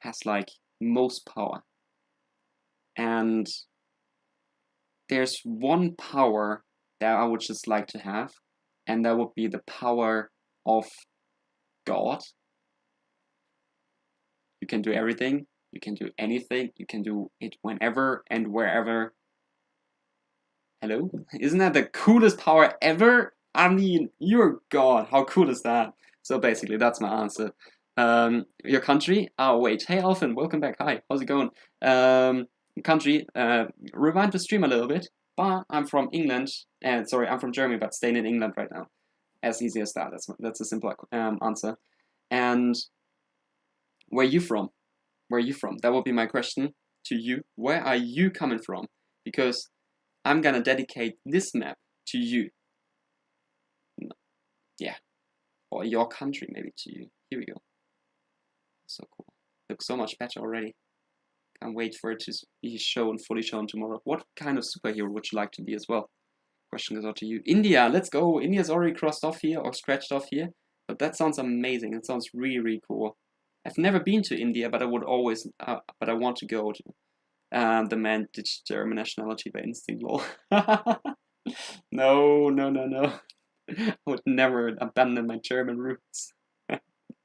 has like most power? And there's one power that I would just like to have, and that would be the power of God. You can do everything, you can do anything, you can do it whenever and wherever. Hello? Isn't that the coolest power ever? I mean, you're God. How cool is that? So basically, that's my answer. Your country? Oh, wait. Hey, Alfin, welcome back. Hi, how's it going? Country, rewind the stream a little bit. But I'm from England. Sorry, I'm from Germany, but staying in England right now. As easy as that. That's a simple answer. And where are you from? Where are you from? That would be my question to you. Where are you coming from? Because I'm gonna dedicate this map to you. Yeah. Or your country, maybe, to you. Here we go. So cool. Looks so much better already. Can't wait for it to be fully shown tomorrow. What kind of superhero would you like to be as well? Question goes out to you. India, let's go. India's already crossed off here or scratched off here. But that sounds amazing. It sounds really, really cool. I've never been to India, but I would always, but I want to go to. The man ditched German nationality by instinct, lol. No. I would never abandon my German roots.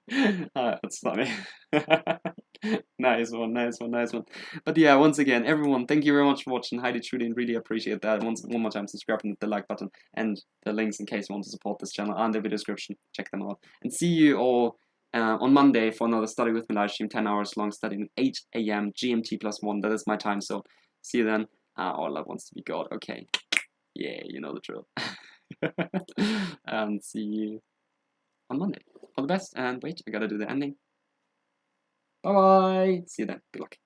That's funny. Nice one. But yeah, once again, everyone, thank you very much for watching. Highly, truly, and really appreciate that. One more time, subscribe and hit the like button, and the links in case you want to support this channel are in the video description. Check them out. And see you all on Monday for another Study With Me live stream, 10 hours long, studying 8 AM GMT +1. That is my time, so see you then. All I wants to be God. Okay. Yeah, you know the drill. And see you on Monday. All the best, and wait, I gotta do the ending. Bye bye. See you then. Good luck.